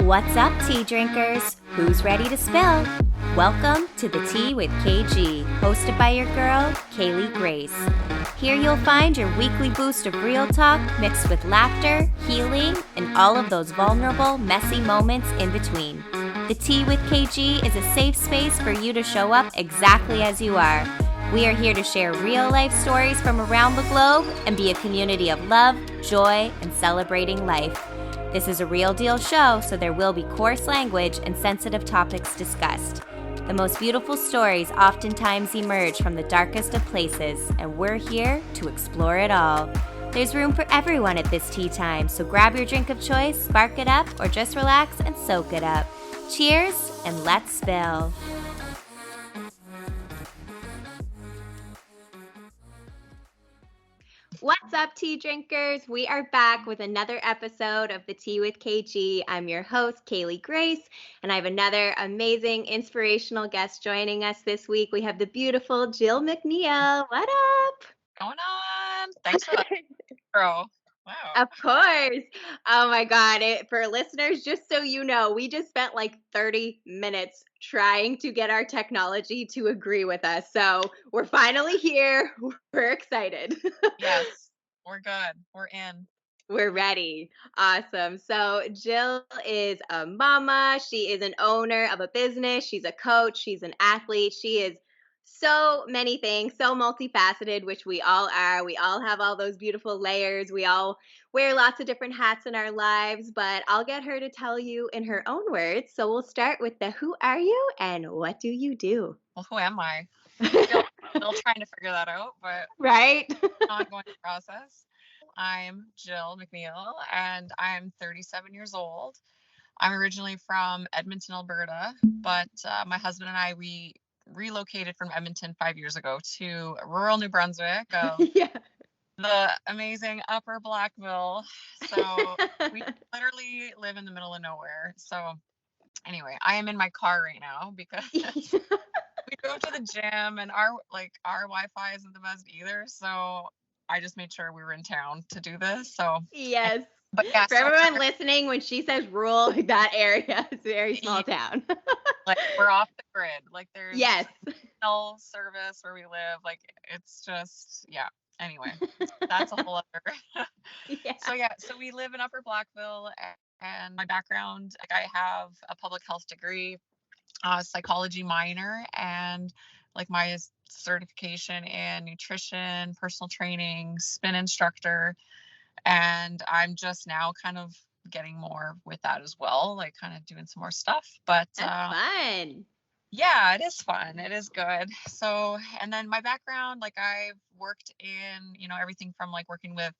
What's up, tea drinkers? Who's ready to spill? Welcome to the Tea with KG, hosted by your girl, Kaylee Grace. Here you'll find your weekly boost of real talk mixed with laughter, healing, and all of those vulnerable, messy moments in between. The Tea with KG is a safe space for you to show up exactly as you are. We are here to share real-life stories from around the globe and be a community of love, joy, and celebrating life. This is a real deal show, so there will be coarse language and sensitive topics discussed. The most beautiful stories oftentimes emerge from the darkest of places, and we're here to explore it all. There's room for everyone at this tea time, so grab your drink of choice, spark it up, or just relax and soak it up. Cheers, and let's spill. What's up, tea drinkers? We are back with another episode of the Tea with KG. I'm your host, Kaylee Grace, and I have another amazing, inspirational guest joining us this week. We have the beautiful Jill McNeil. What up? Going on? Thanks for that, bro. Wow. Of course. Oh my God. For listeners, just so you know, we just spent like 30 minutes trying to get our technology to agree with us. So we're finally here. We're excited. Yes, we're good. We're in. We're ready. Awesome. So Jill is a mama. She is an owner of a business. She's a coach. She's an athlete. She is so many things, so multifaceted, which we all are. We all have all those beautiful layers. We all wear lots of different hats in our lives, but I'll get her to tell you in her own words. So we'll start with the who are you and what do you do? Well, who am I? Still trying to figure that out, but Right? ongoing process. I'm Jill McNeil, and I'm 37 years old. I'm originally from Edmonton, Alberta, but my husband and I, we relocated from Edmonton 5 years ago to rural New Brunswick, Yeah. the amazing Upper Blackville. So we literally live in the middle of nowhere. So anyway, I am in my car right now because we drove to the gym and our Wi-Fi isn't the best either. So I just made sure we were in town to do this. So Yes. but yeah, For so everyone listening, when she says rural, that area is a very small town. like we're off the grid. Like there's Yes. no service where we live. Like it's just Anyway, that's a whole other. Yeah. So we live in Upper Blackville, and my background, like I have a public health degree, psychology minor, and like my certification in nutrition, personal training, spin instructor, and I'm just now kind of getting more with that as well, like kind of doing some more stuff. But That's fun. yeah, it is fun. It is good. So, and then my background, like I've worked in, everything from like working with,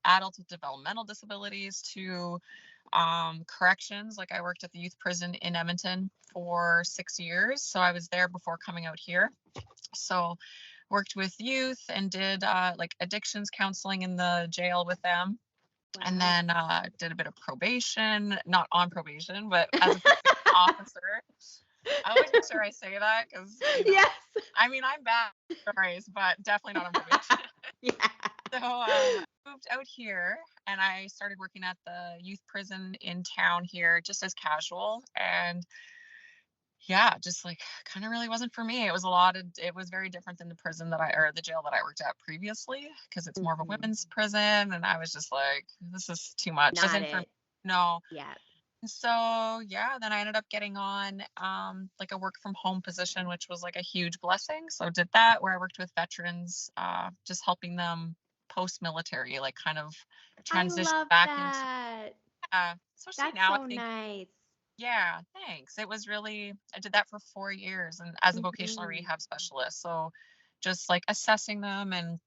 adults with developmental disabilities to corrections. Like I worked at the youth prison in Edmonton for 6 years. So I was there before coming out here. So worked with youth and did like addictions counseling in the jail with them. Wow. And then did a bit of probation, not on probation, but as a probation officer. I always make sure I say that because, Yes. I mean, I'm bad at stories, but definitely not on probation. Yeah. So moved out here and I started working at the youth prison in town here just as casual. And yeah, just like kind of really wasn't for me. It was very different than the jail that I worked at previously because it's more of a women's prison. And I was just like, this is too much. Not Isn't for it. No. Yeah. So yeah, then I ended up getting on like a work from home position, which was like a huge blessing. So did that where I worked with veterans, just helping them post military, like kind of transition I love back that. into especially That's now I so think nice. yeah, thanks. I did that for 4 years and as a vocational Mhm. rehab specialist. So just like assessing them and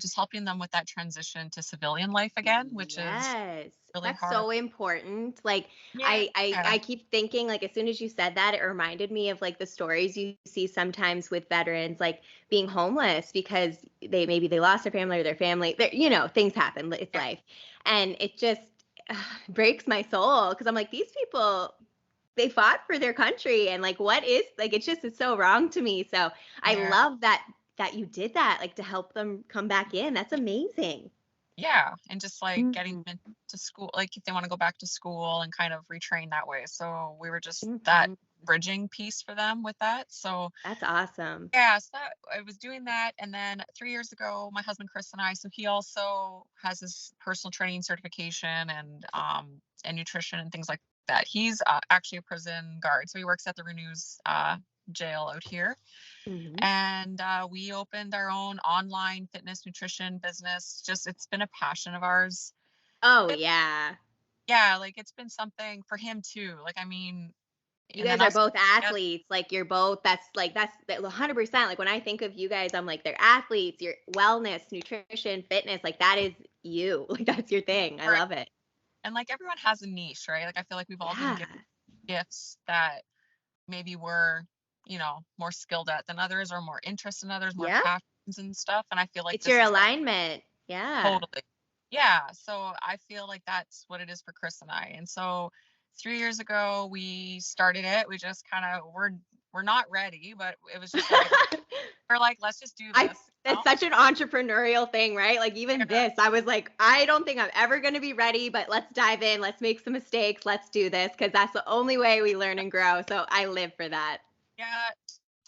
just helping them with that transition to civilian life again, which is Yes. really That's hard. so important. Like Yeah. I keep thinking like as soon as you said that, it reminded me of like the stories you see sometimes with veterans like being homeless because they lost their family or their family. Things happen. It's Yeah. life. And it just breaks my soul because I'm like these people they fought for their country and like what is like it's so wrong to me. So I Yeah. love that you did that like to help them come back in. That's amazing. Yeah, and just like getting Mhm. them into school, like if they want to go back to school and kind of retrain that way. So we were just that Mhm. bridging piece for them with that. So That's awesome. yeah, so I was doing that, and then 3 years ago, my husband Chris and I, so he also has his personal training certification and nutrition and things like that. He's actually a prison guard, so he works at the Renews jail out here, Mhm. and we opened our own online fitness nutrition business. Just it's been a passion of ours. Oh, yeah. Yeah, like it's been something for him too. Like I mean, You and then guys are us. both athletes. Like you're both that's 100%. Like when I think of you guys, I'm like they're athletes, your wellness, nutrition, fitness, like that is you. Like that's your thing. I love it. And like everyone has a niche, right? Like I feel like we've all been Yeah. given gifts that maybe we're, more skilled at than others or more interest in others, more Yeah. passions and stuff. And I feel like It's this your is alignment. Yeah. totally, yeah. So I feel like that's what it is for Chris and I. And so 3 years ago we started it. We just kind of we're not ready, but it was just like we're like, let's just do I this. That's such an entrepreneurial thing, right? Like even Yeah. this, I was like, I don't think I'm ever going to be ready, but let's dive in. Let's make some mistakes. Let's do this because that's the only way we learn and grow. So I live for that. Yeah,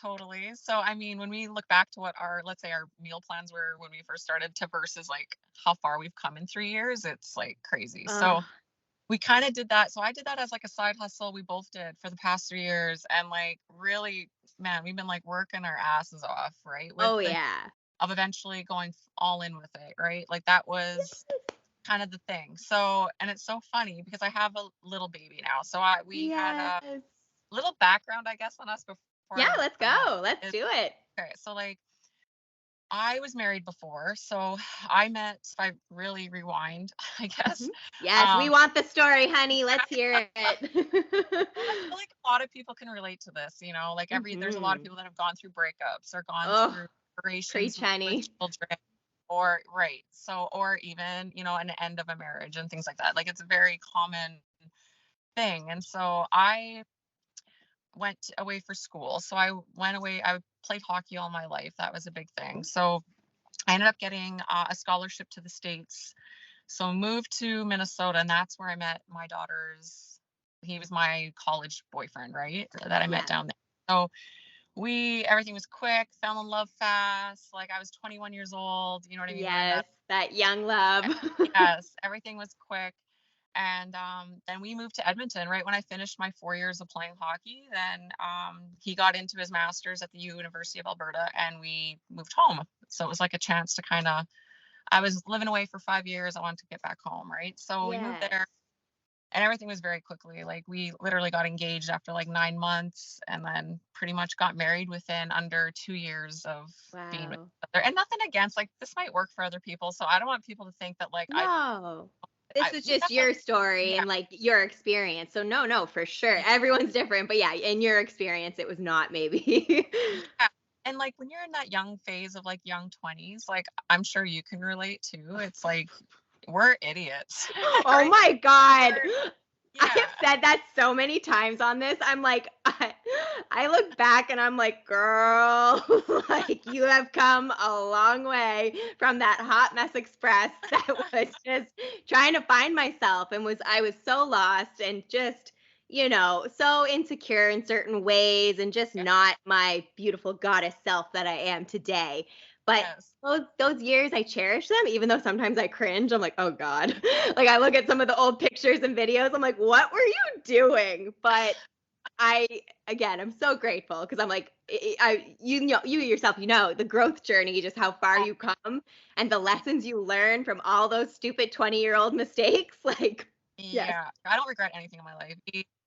totally. So, I mean, when we look back to what our, let's say, our meal plans were when we first started to versus like how far we've come in 3 years, it's like crazy. Uh, So, we kind of did that. So, I did that as like a side hustle. We both did for the past 3 years. And like, really, man, we've been like working our asses off, right? With oh the yeah. of eventually going all in with it, right? Like, that was kind of the thing. So, and it's so funny because I have a little baby now. So, we had a Yes. little background, I guess, on us Yeah, before let's I met. go. Let's do it. Okay, so like I was married before, so I met, if I really rewind, I Mhm. guess. Yes, we Um, want the story, honey. Let's hear it. well, I feel like a lot of people can relate to this, like there's a lot of Mhm. people that have gone through breakups or gone Oh, through separations preach, with honey. children, or right. So, or even, an end of a marriage and things like that. Like it's a very common thing. And so I went away for school. So I went away, I played hockey all my life. That was a big thing. So I ended up getting a scholarship to the States. So moved to Minnesota, and that's where I met my daughter's. He was my college boyfriend, right? That I met Yes. down there. So everything was quick, fell in love fast. Like I was 21 years old. You know what I mean? We're in Yes, that. that young love. Yes, everything was quick. And then we moved to Edmonton right when I finished my 4 years of playing hockey. Then he got into his master's at the University of Alberta, and we moved home. So it was like a chance to kind of. I was living away for 5 years. I wanted to get back home, right? So we moved Yes. there, and everything was very quickly. Like we literally got engaged after like 9 months, and then pretty much got married within under 2 years of being with Wow. each other. And nothing against, like this might work for other people. So I don't want people to think that like No. This was we just definitely, your story yeah. and like your experience. So no, no, for sure. Everyone's different, but yeah, in your experience it was not maybe. Yeah. And like when you're in that young phase of like young 20s, like I'm sure you can relate to. It's like we're idiots, Oh right? my God. We're, I have yeah. said that so many times on this. I'm like, I look back and I'm like, girl, like you have come a long way from that hot mess express that was just trying to find myself and I was so lost and just, so insecure in certain ways and just Yeah. not my beautiful goddess self that I am today. But Yes. those years I cherish them, even though sometimes I cringe. I'm like, oh God. Like I look at some of the old pictures and videos, I'm like, what were you doing? But I again, I'm so grateful because I'm like, you yourself, the growth journey, just how far Oh, you come and the lessons you learn from all those stupid 20-year-old mistakes. Like, yes, yeah. I don't regret anything in my life.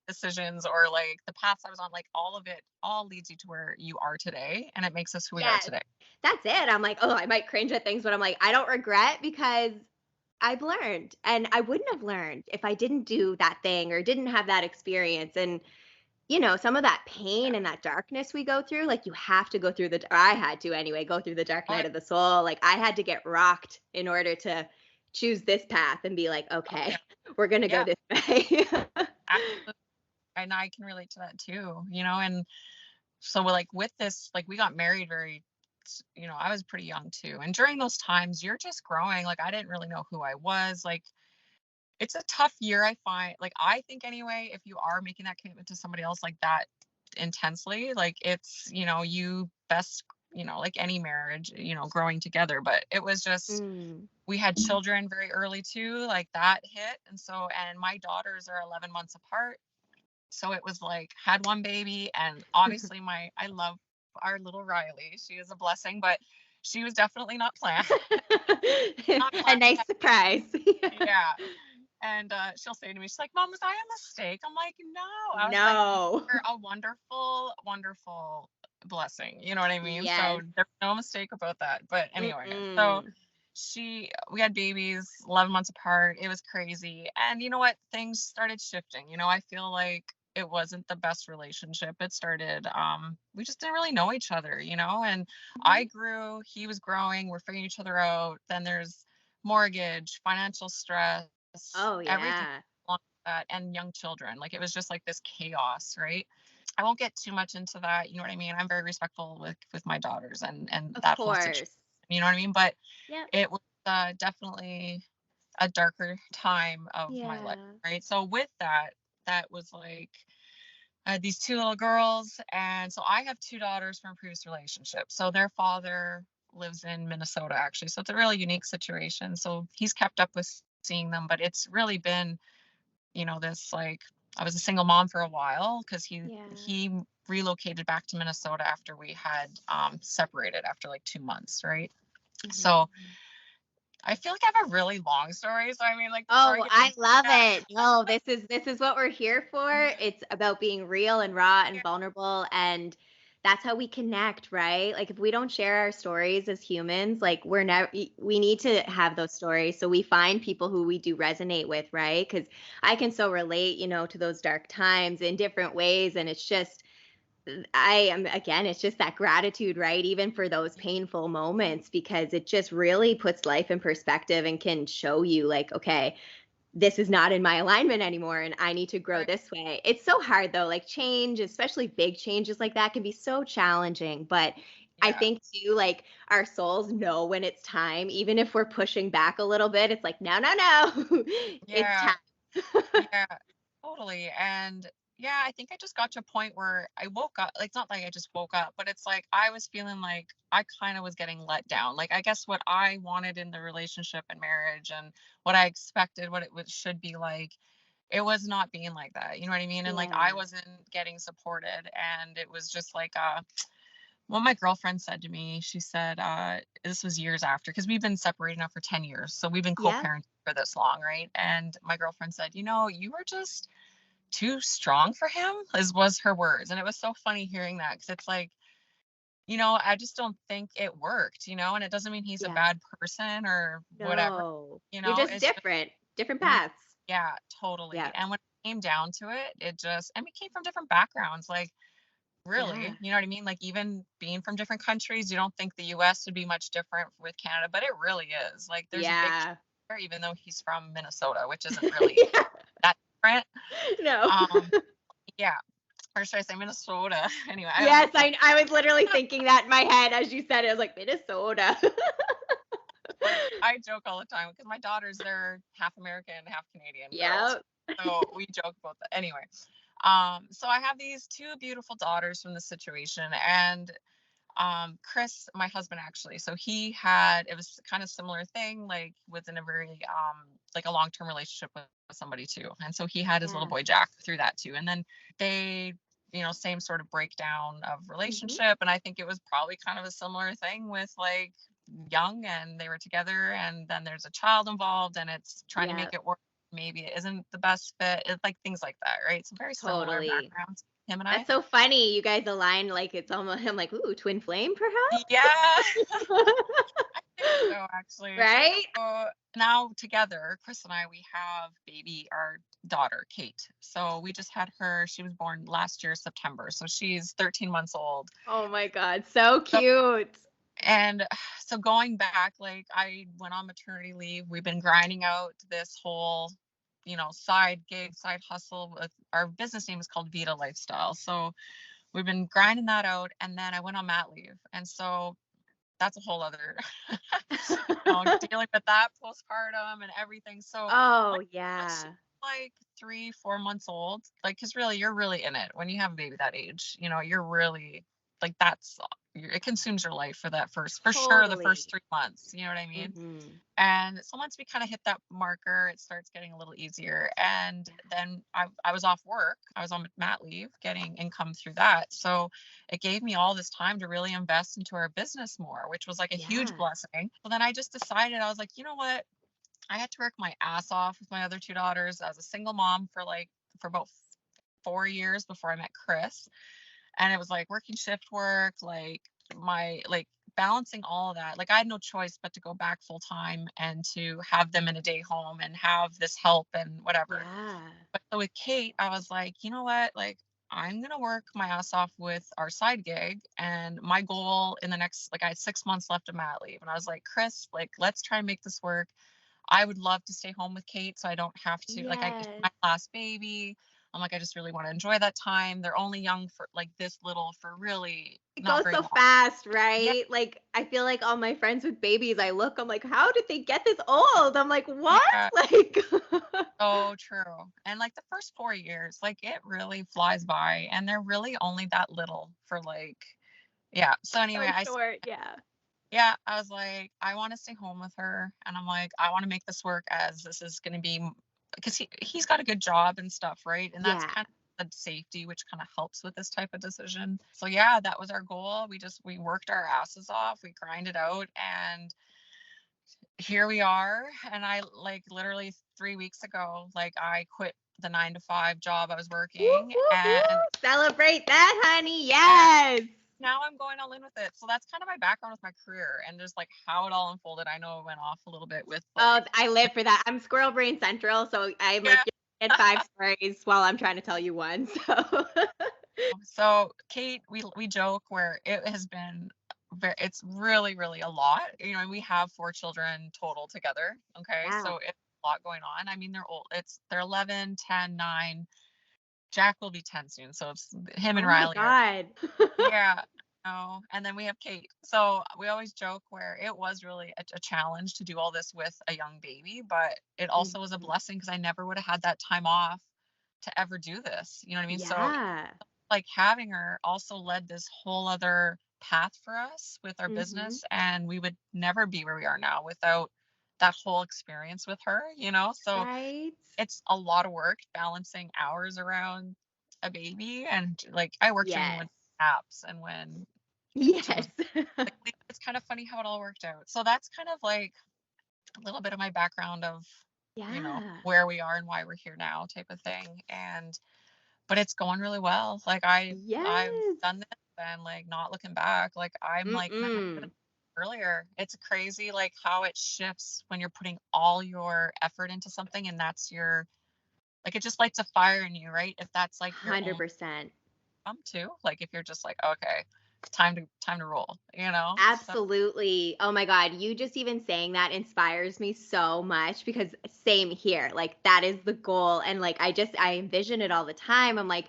Decisions or like the paths I was on, like all of it all leads you to where you are today, and it makes us who we are yes, today. that's it. I'm like, oh, I might cringe at things, but I'm like, I don't regret because I've learned and I wouldn't have learned if I didn't do that thing or didn't have that experience. And some of that Yeah. pain and that darkness we go through, like you have to go through I had to anyway, go through the dark Oh, night of the soul. Like I had to get rocked in order to choose this path and be like, oh okay, yeah. we're going to go Yeah. this way. Absolutely. And I can relate to that too, and so we're like with this, like we got married very I was pretty young too. And during those times, you're just growing. Like, I didn't really know who I was. Like, it's a tough year, I find. Like, I think anyway, if you are making that commitment to somebody else like that intensely, like, it's, you best, like any marriage, growing together. But it was just, Mm. we had children very early too, like that hit. And my daughters are 11 months apart. So it was like, had one baby, and obviously I love our little Riley. She is a blessing, but she was definitely not planned. Not A planned. nice surprise. Yeah. And she'll say to me, she's like, Mom, was I a mistake? I'm like, no. I was like, No. you're a wonderful, wonderful blessing. You know what I mean? So Yes. there's no mistake about that. But anyway, so Mm-mm. we had babies 11 months apart. It was crazy. And you know what? Things started shifting. I feel like it wasn't the best relationship. It started, we just didn't really know each other, and I grew, he was growing, we're figuring each other out. Then there's mortgage, financial stress, Oh, everything yeah. along with that, and young children. Like, it was just like this chaos, right? I won't get too much into that. You know what I mean? I'm very respectful with my daughters and Of that whole situation. course. You know what I mean? But Yep. it was definitely a darker time of my life, Yeah. right? So with that, that was like, I had these two little girls, and so I have two daughters from a previous relationship. So their father lives in Minnesota, actually. So it's a really unique situation. So he's kept up with seeing them, but it's really been, this, like, I was a single mom for a while because he Yeah. he relocated back to Minnesota after we had separated after like 2 months, right? Mhm. So I feel like I have a really long story. So I mean, like, before I Oh, get I into love that, it. No, this is what we're here for. It's about being real and raw and yeah, vulnerable, and that's how we connect, right? Like if we don't share our stories as humans, like we're never we need to have those stories so we find people who we do resonate with, right? Cuz I can so relate, to those dark times in different ways, and it's just I am again, it's just that gratitude, right? Even for those painful moments, because it just really puts life in perspective and can show you, like, okay, this is not in my alignment anymore and I need to grow right, this way. It's so hard though, like change, especially big changes like that can be so challenging. But I yeah, think too, like our souls know when it's time, even if we're pushing back a little bit, it's like, no, no, no, it's yeah. time. Yeah, totally. And yeah, I think I just got to a point where I woke up. Like, it's not like I just woke up, but it's like I was feeling like I kind of was getting let down. Like, I guess what I wanted in the relationship and marriage and what I expected, what it should be like, it was not being like that. You know what I mean? And like, I Yeah. wasn't getting supported. And it was just like, what my girlfriend said to me, she said, this was years after, because we've been separated now for 10 years. So we've been Yeah. co-parenting for this long, right? And my girlfriend said, you were just too strong for him, was her words. And it was so funny hearing that, because it's like, I just don't think it worked, and it doesn't mean he's a Yeah. bad person or whatever, No. You're just it's just, different we, paths. yeah, totally. Yeah. And when it came down to it, and we came from different backgrounds, like, Yeah. really, you know what I mean? Like, even being from different countries, you don't think the US would be much different with Canada, but it really is. Like, there's a big difference Yeah. there, even though he's from Minnesota, which isn't really Yeah. that different. No. Um, yeah. Or should I say Minnesota? Anyway, I don't know. Yes, I was literally thinking that in my head as you said it. I was like, Minnesota. Like, I joke all the time because my daughters, they're half American, half Canadian girls. Yeah. So we joke about that. Anyway, so I have these two beautiful daughters from the situation, and Chris, my husband, actually, so it was kind of similar thing, like, was in a very like a long-term relationship with somebody too, and so he had his little Yeah. boy Jack through that too. And then they, same sort of breakdown of Mhm. relationship, and I think it was probably kind of a similar thing with, like, young, and they were together, and then there's a child involved, and it's trying to Yeah. make it work. Maybe it isn't the best fit. It's like things like that, right? So very similar Totally. backgrounds, him and I. That's so funny. You guys align like it's almost I'm like, ooh, twin flame perhaps? Yeah. I think so, actually. Right? So now together, Chris and I, we have our daughter, Kate. So we just had her. She was born last year, September. So she's 13 months old. Oh my God. So So, cute. and so going back, like, I went on maternity leave. We've been grinding out this whole, side gig, side hustle. With our business name is called Vita Lifestyle. So we've been grinding that out. And then I went on mat leave. And so that's a whole other, dealing with that postpartum and everything. So Oh, once she's yeah. like 3, 4 months old, like, because really, you're really in it when you have a baby that age. You're really like it consumes your life for that for sure, the first Totally. 3 months. You know what I mean? Mhm. And so once we kind of hit that marker, it starts getting a little easier. And then I was off work. I was on mat leave, getting income through that. So it gave me all this time to really invest into our business more, which was like a huge Yeah. blessing. So then I just decided, I was like, you know what? I had to work my ass off with my other two daughters. I was a single mom for about 4 years before I met Chris. And it was like working shift work, like my like balancing all of that. Like I had no choice but to go back full time and to have them in a day home and have this help and whatever. Yeah. But so with Kate, I was like, you know what? Like I'm gonna work my ass off with our side gig. And my goal in the next, like, I had 6 months left of mat leave. And I was like, Chris, like, let's try and make this work. I would love to stay home with Kate so I don't have to, like, it's Yes. my last baby. I'm like, I just really want to enjoy that time. They're only young for like this little for really It not goes very so long. fast, Yeah, right? Like, I feel like all my friends with babies, I look, I'm like, how did they get this old? I'm like, what? yeah, Like, so true. And like the first 4 years, like it really flies by and they're really only that little for like, yeah. So anyway, so short. Yeah. yeah, I was like, I want to stay home with her. And I'm like, I want to make this work as this is going to be, because he's got a good job and stuff, right? And that's Yeah. kind of the safety, which kind of helps with this type of decision. So yeah, that was our goal. We worked our asses off, we grinded out, and here we are. And I, like, literally 3 weeks ago, like, I quit the 9 to 5 job I was Woo, working, woo, woo. and Celebrate that, honey. yeah, Yes. now I'm going all in with it. So that's kind of my background with my career and just like how it all unfolded. I know it went off a little bit with Oh, like, I live for that. I'm squirrel brain central, so I'm like, yeah. you get 5 stories while I'm trying to tell you one. So, So Kate, we joke where it has been it's really, really a lot. We have 4 children total together. Okay. yeah. So it's a lot going on. I mean, they're old. They're 11, 10, 9. Jack will be 10 soon. So it's him and Oh my Riley are, God. yeah. No, and then we have Kate. So we always joke where it was really a challenge to do all this with a young baby, but it also was a Mhm. blessing because I never would have had that time off to ever do this. You know what I mean? So Yeah. like having her also led this whole other path for us with our Hmm. business, and we would never be where we are now without that whole experience with her. So Right? it's a lot of work balancing hours around a baby, and like I worked during Yes. when apps and when she Yes. was like, it's kind of funny how it all worked out. So that's kind of like a little bit of my background of Yeah. where we are and why we're here now type of thing. And but it's going really well. Like I've Yes. done this and like not looking back. Like I'm like, man, I could have Mm-mm. earlier. It's crazy like how it shifts when you're putting all your effort into something, and that's your, like, it just lights a fire in you, right? If that's like your own 100%. too. Like if you're just like, okay, time to roll. So Absolutely. Oh my God. You just even saying that inspires me so much because same here. Like that is the goal. And like I envision it all the time. I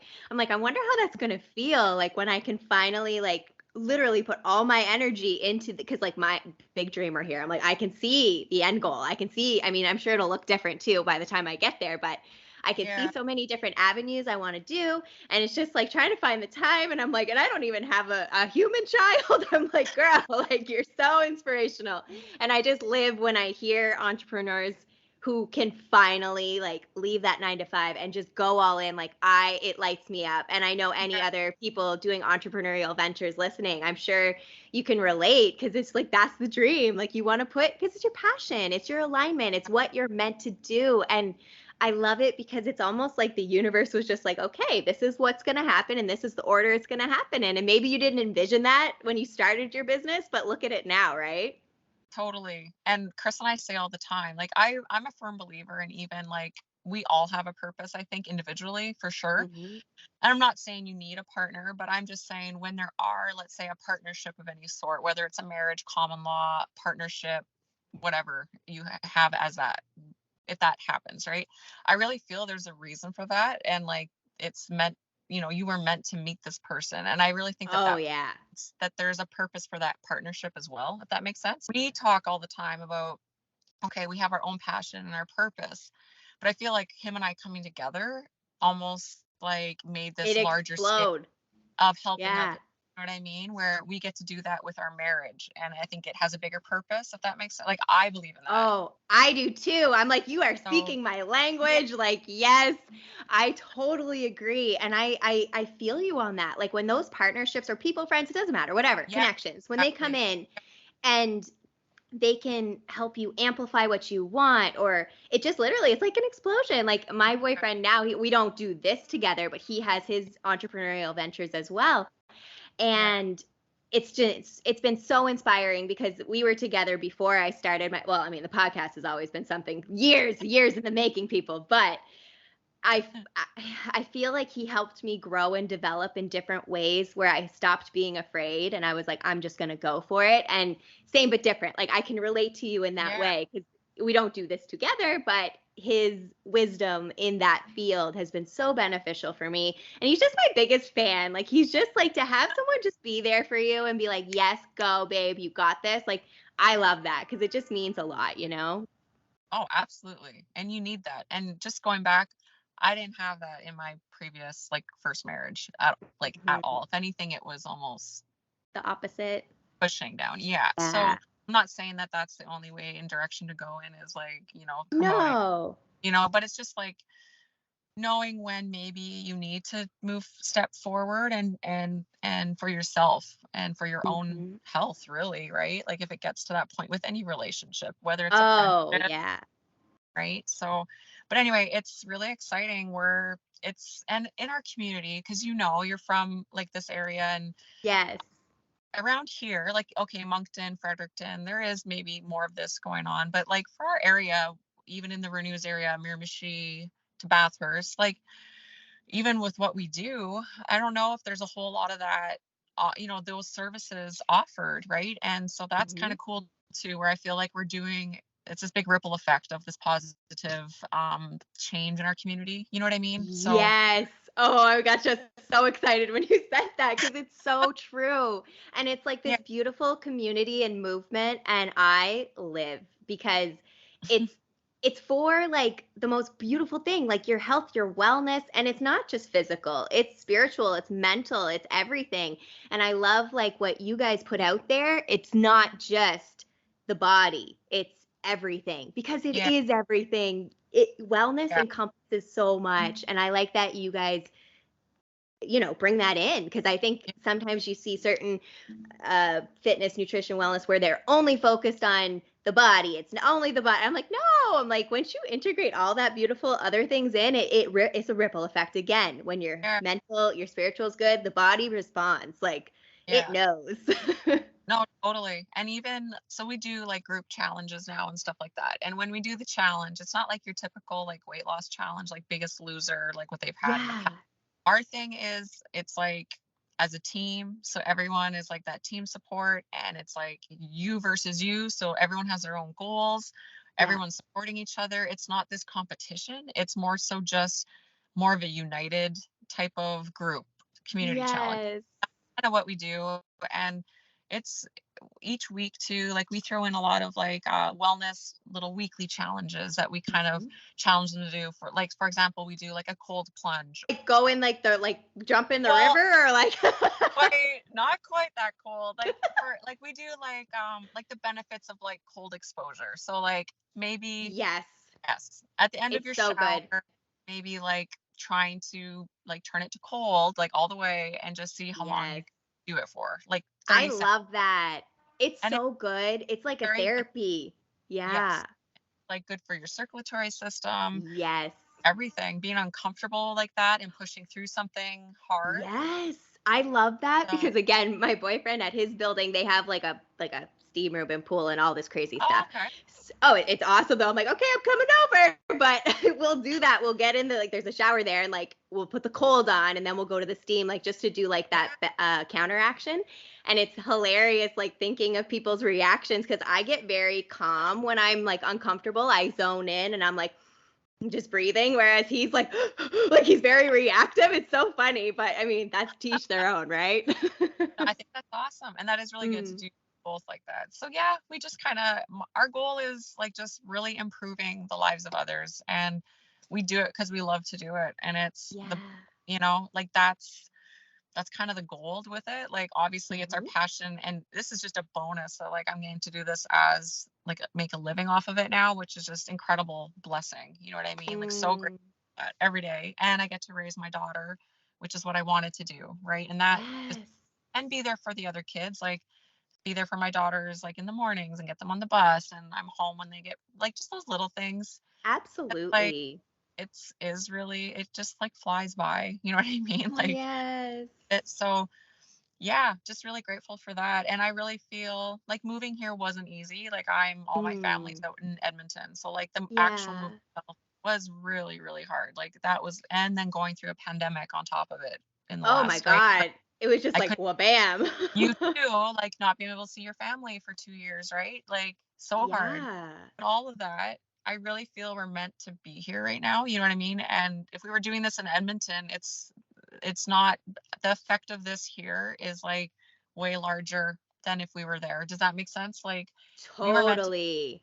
wonder how that's gonna feel like when I can finally like literally put all my energy into the because like my big dreamer here. I'm like, I can see the end goal. I can see, I mean, I'm sure it'll look different too by the time I get there, but I can see yeah, so many different avenues I want to do. And it's just like trying to find the time. And I'm like, and I don't even have a human child. I'm like, girl, like you're so inspirational. And I just live when I hear entrepreneurs who can finally like leave that 9 to 5 and just go all in. Like it lights me up. And I know any yeah, other people doing entrepreneurial ventures listening, I'm sure you can relate because it's like that's the dream. Like you want to put because it's your passion, it's your alignment, it's what you're meant to do. And I love it because it's almost like the universe was just like, okay, this is what's going to happen and this is the order it's going to happen in. And maybe you didn't envision that when you started your business, but look at it now, right? totally. And Chris and I say all the time, like I'm a firm believer in, even like, we all have a purpose, I think, individually for sure. Hmm. And I'm not saying you need a partner, but I'm just saying when there are, let's say, a partnership of any sort, whether it's a marriage, common law, partnership, whatever you have as that, if that happens, right? I really feel there's a reason for that. And like it's meant, you were meant to meet this person. And I really think that Oh yeah. that there's a purpose for that partnership as well, if that makes sense. We talk all the time about, okay, we have our own passion and our purpose, but I feel like him and I coming together almost like made this It larger scale explode. of helping Yeah. others. You know what I mean? Where we get to do that with our marriage. And I think it has a bigger purpose, if that makes sense. Like, I believe in that. Oh, I do too. I'm like, you are So, speaking my language. Like, yes, I totally agree. And I feel you on that. Like when those partnerships or people, friends, it doesn't matter, whatever, yeah, connections, when they come exactly. in and they can help you amplify what you want, or it just literally, it's like an explosion. Like my boyfriend now, we don't do this together, but he has his entrepreneurial ventures as well. Yeah. And it's been so inspiring because we were together before I started my, well, I mean, the podcast has always been something years in the making, people, but I I feel like he helped me grow and develop in different ways where I stopped being afraid and I was like, I'm just going to go for it. And same but different. Like I can relate to you in that Yeah. way because we don't do this together, but his wisdom in that field has been so beneficial for me. And he's just my biggest fan. Like he's just like to have someone just be there for you and be like, yes, go, babe, you got this. Like I love that because it just means a lot, you know? Oh, absolutely. And you need that. And just going back, I didn't have that in my previous like first marriage at Mhm. all. If anything, it was almost The opposite. pushing down. Yeah. So Yeah. I'm not saying that that's the only way and direction to go in is like, promoting, No. but it's just like knowing when maybe you need to step forward and for yourself and for your own Mhm. health, really, right? Like if it gets to that point with any relationship, whether it's a Oh, friendship, yeah. right? So, but anyway, it's really exciting. And in our community, because you're from like this area and Yes. around here, like, okay, Moncton, Fredericton, there is maybe more of this going on, but like for our area, even in the Renews area, Miramichi to Bathurst, like even with what we do, I don't know if there's a whole lot of that, those services offered, right? And so that's kind Mhm. of cool too, where I feel like it's this big ripple effect of this positive change in our community. You know what I mean? So Yes. Oh, I got just so excited when you said that because it's so true. And it's like yeah, this beautiful community and movement and I live because it's it's for like the most beautiful thing, like your health, your wellness, and it's not just physical. It's spiritual, it's mental, it's everything. And I love like what you guys put out there. It's not just the body. It's everything because it yeah, is everything. Wellness yeah, encompasses so much, and I like that you guys, bring that in because I think yeah, sometimes you see certain fitness, nutrition, wellness where they're only focused on the body. It's not only the body. I'm like, no. I'm like, once you integrate all that beautiful other things in, it's a ripple effect again. When your yeah, mental, your spiritual is good, the body responds. Like it yeah. knows. No, totally. And even so, we do like group challenges now and stuff like that. And when we do the challenge, it's not like your typical like weight loss challenge, like Biggest Loser, like what they've had in the past. Yeah. Our thing is it's like as a team. So everyone is like that team support and it's like you versus you. So everyone has their own goals. Yeah. Everyone's supporting each other. It's not this competition. It's more so just more of a united type of group community challenge. Yes. Kind of what we do. And it's each week too, like we throw in a lot of like wellness little weekly challenges that we kind of Mhm. challenge them to do. For example, we do like a cold plunge. Like go in like the like jump in the Well, river or like not quite that cold. Like we do like the benefits of like cold exposure. So like maybe yes, yes, at the end of it's your so shower, good. maybe like trying to like turn it to cold like all the way and just see how long you Yes. can do it for. Like I 30 seconds. love that. It's And it's so good. It's like a very therapy. yes, Yeah. like good for your circulatory system, Yes. everything. Being uncomfortable like that and pushing through something hard. Yes. I love that So, because again, my boyfriend at his building, they have like a steam room and pool and all this crazy oh, stuff. okay. Oh, it's awesome though. I'm like, okay, I'm coming over, but we'll do that. We'll get in the like, there's a shower there, and like we'll put the cold on, and then we'll go to the steam, like just to do like that counteraction. And it's hilarious, like thinking of people's reactions because I get very calm when I'm like uncomfortable. I zone in, and I'm like, just breathing, whereas he's like, like he's very reactive. It's so funny, but I mean, that's teach their own, right? I think that's awesome. And that is really good to Mm, do both like that. So yeah, we just kind of, our goal is like just really improving the lives of others. And we do it because we love to do it. And it's yeah. the, like that's kind of the goal with it. Like obviously it's our Mhm. passion and this is just a bonus. So like I'm getting to do this as like make a living off of it now, which is just incredible blessing. You know what I mean? Like so great Mm, every day. And I get to raise my daughter, which is what I wanted to do. Right. And that is, yes, and be there for the other kids, like be there for my daughters like in the mornings and get them on the bus and I'm home when they get like just those little things. It's like absolutely. it's is really it just like flies by. You know what I mean? Like Yes. it's so yeah, just really grateful for that. And I really feel like moving here wasn't easy. Like all my family's Mm, out in Edmonton. So like the actual move yeah. itself was really, really hard. Like that was, and then going through a pandemic on top of it in the Oh my last, right? God. It was just I like, couldn't, well, bam. you too, like not being able to see your family for 2 years, right? Like so hard. Yeah. But all of that, I really feel we're meant to be here right now. You know what I mean? And if we were doing this in Edmonton, it's not the effect of this here is like way larger than if we were there. Does that make sense? Like we were meant to, Totally.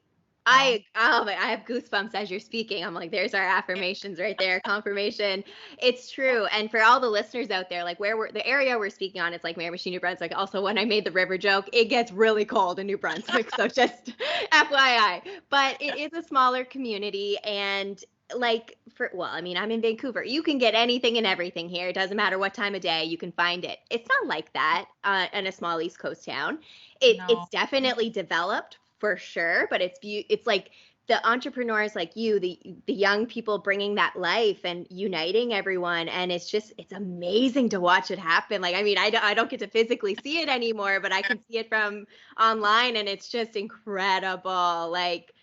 you know, I have goosebumps as you're speaking. I'm like, there's our affirmations right there, confirmation. It's true. And for all the listeners out there, like the area we're speaking on, it's like Miramichi, New Brunswick. Also, when I made the river joke, it gets really cold in New Brunswick. So just FYI. But it is a smaller community and like well, I mean, I'm in Vancouver. You can get anything and everything here. It doesn't matter what time of day, you can find it. It's not like that in a small East Coast town. It's no, definitely developed for sure, but it's like the entrepreneurs like you, the young people bringing that life and uniting everyone, and it's amazing to watch it happen. Like I mean, I don't get to physically see it anymore, but I can see it from online, and it's just incredible. Like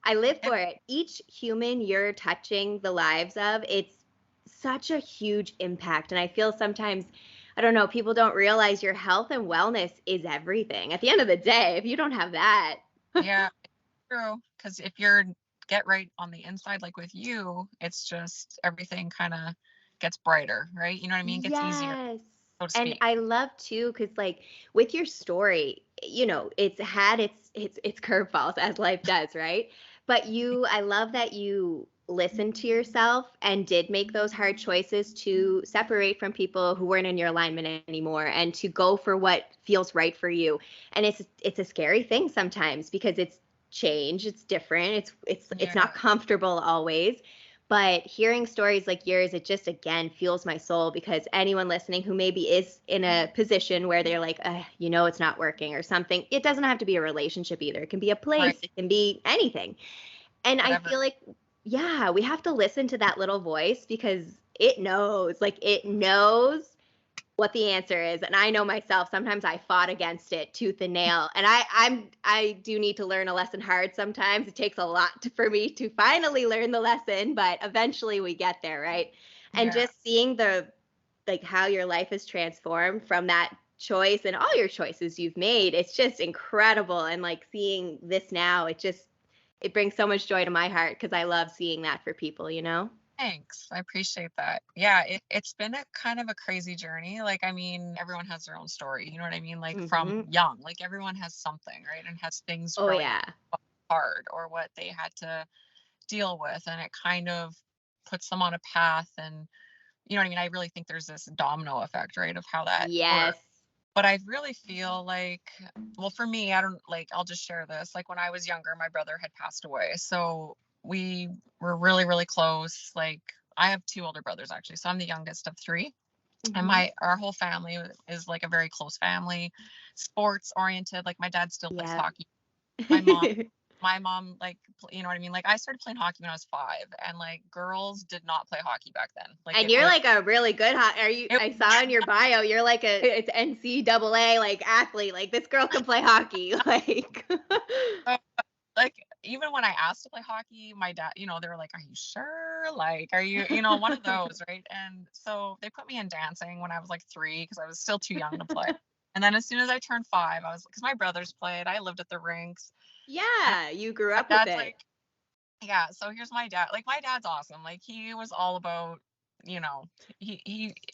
I live it, for it. Each human you're touching the lives of, it's such a huge impact. And I feel sometimes, I don't know, people don't realize your health and wellness is everything. At the end of the day, if you don't have that, yeah, it's true. Because if you're get right on the inside, like with you, it's just everything kind of gets brighter, right? You know what I mean? It gets easier, yes. so to And speak. I love too, because like with your story, it's had its curveballs as life does, right? But I love that you listened to yourself and did make those hard choices to separate from people who weren't in your alignment anymore and to go for what feels right for you. And it's a scary thing sometimes because it's change, it's different, it's Yeah, not comfortable always. But hearing stories like yours, it just again fuels my soul because anyone listening who maybe is in a position where they're like, it's not working or something, it doesn't have to be a relationship either. It can be a right. place, it can be anything. And I Whatever. feel like, yeah, we have to listen to that little voice because it knows what the answer is. And I know myself, sometimes I fought against it tooth and nail. And I do need to learn a lesson hard sometimes. It takes a lot for me to finally learn the lesson, but eventually we get there, right? And Yeah. just seeing the like how your life is transformed from that choice and all your choices you've made, it's just incredible. And like seeing this now, it brings so much joy to my heart because I love seeing that for people. Thanks. I appreciate that. Yeah, it's been a kind of a crazy journey. Like, I mean, everyone has their own story. You know what I mean? Like from Hmm. young, like everyone has something, right? And has things Oh growing up yeah. hard or what they had to deal with. And it kind of puts them on a path. And you know what I mean? I really think there's this domino effect, right? Of how that Yes. works. But I really feel like, well, for me, I don't like, I'll just share this. Like when I was younger, my brother had passed away. So we were really, really close. Like I have two older brothers actually. So I'm the youngest of three. And Hmm. our whole family is like a very close family, sports oriented. Like my dad still plays Yep. hockey. My mom my mom like you know what I mean, like I started playing hockey when I was 5 and like girls did not play hockey back then, like And you're like a really good are you it I saw in your bio, you're like it's NCAA like athlete. Like this girl can play hockey. Like was like even when I asked to play hockey, my dad, they were like, are you sure, like are you, one of those, right? And so they put me in dancing when I was like 3 because I was still too young to play. And then as soon as I turned 5, I was, because my brothers played, I lived at the rinks. And Yeah, you grew my up with dad's it. like, yeah, so here's my dad. Like, my dad's awesome. Like, he was all about, you know,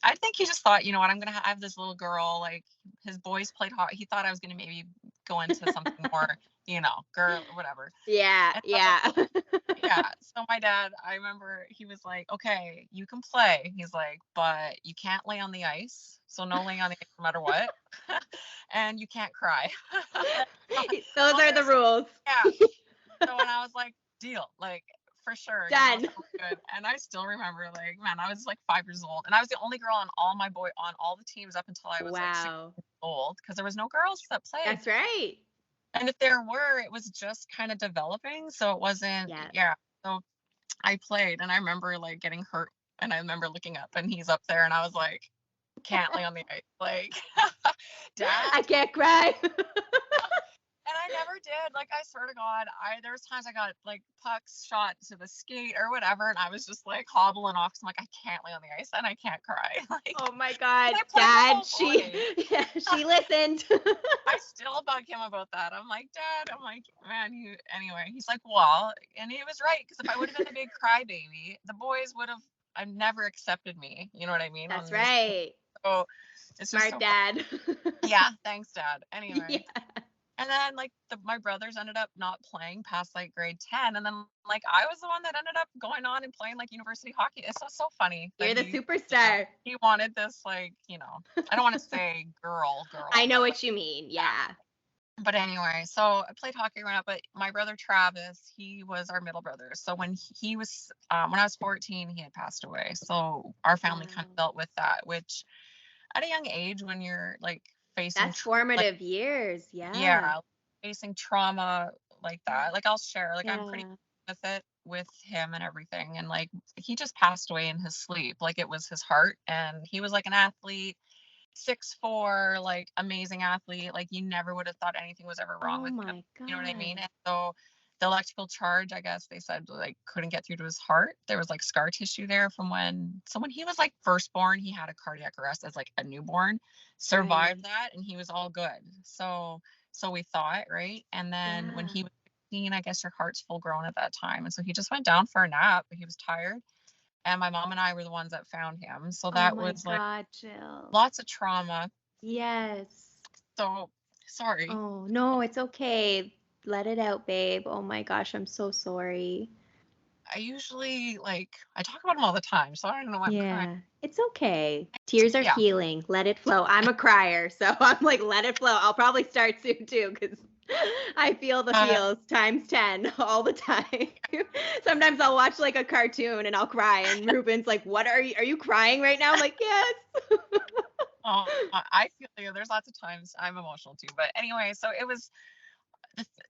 I think he just thought, you know what, I'm gonna have this little girl. Like, his boys played hockey. He thought I was gonna maybe go into something more, girl or whatever. Yeah, And yeah. so, yeah, so my dad, I remember he was like, okay, you can play. He's like, but you can't lay on the ice. So no laying on the ice no matter what. And you can't cry. Those are the Honestly, rules. yeah. So when I was like, deal, like for sure, Done. sounds good. And I still remember, like, man, I was like 5 years old, and I was the only girl on all the teams up until I was like 6 Wow. years old, because there was no girls that played. That's right. And if there were, it was just kind of developing, so it wasn't. Yeah. Yeah. So I played, and I remember like getting hurt, and I remember looking up, and he's up there, and I was like, can't lay on the ice, like, dad. I can't cry. And I never did. Like, I swear to God, there was times I got like pucks shot to the skate or whatever, and I was just like hobbling off because I'm like, I can't lay on the ice and I can't cry. Like, Oh my God, I played the Dad, whole she listened. I still bug him about that. I'm like, Dad, I'm like, man, anyway. He's like, well, and he was right, because if I would have been a big crybaby, the boys would have never accepted me. You know what I mean? That's On these. right. So it's just Smart so dad. yeah, thanks, Dad. Anyway. Yeah. And then like my brothers ended up not playing past like grade 10. And then like I was the one that ended up going on and playing like university hockey. It's so funny. You're the He, superstar. he wanted this, like, I don't want to say girl. I know but, what you mean. Yeah. But anyway, so I played hockey growing up, but my brother Travis, he was our middle brother. So when he was, when I was 14, he had passed away. So our family kind of dealt with that, which at a young age, when you're like facing That's formative years. yeah, facing trauma like that, like I'll share, like I'm pretty Yeah. with it with him and everything, and like he just passed away in his sleep. Like, it was his heart, and he was like an athlete, 6'4", like amazing athlete. Like, you never would have thought anything was ever wrong Oh with him. my You know what I mean? God. And so the electrical charge, I guess they said, like, couldn't get through to his heart. There was like scar tissue there from when he was like first born. He had a cardiac arrest as like a newborn, survived that, and he was all good. So we thought, right? And then when Yeah. he was 16, I guess your heart's full grown at that time. And so he just went down for a nap. He was tired. And my mom and I were the ones that found him. So Oh that my was like God, Jill. lots of trauma. Yes. So sorry. Oh, no, it's okay. Let it out, babe. Oh my gosh, I'm so sorry. I usually I talk about him all the time, so I don't know why I'm crying. Yeah, it's okay. Tears are Yeah. healing. Let it flow. I'm a crier, so I'm like, let it flow. I'll probably start soon too, because I feel the feels times 10 all the time. Sometimes I'll watch like a cartoon and I'll cry, and Ruben's like, "What are you crying right now?" I'm like, "Yes." Oh, I feel you. There's lots of times I'm emotional too. But anyway, so it was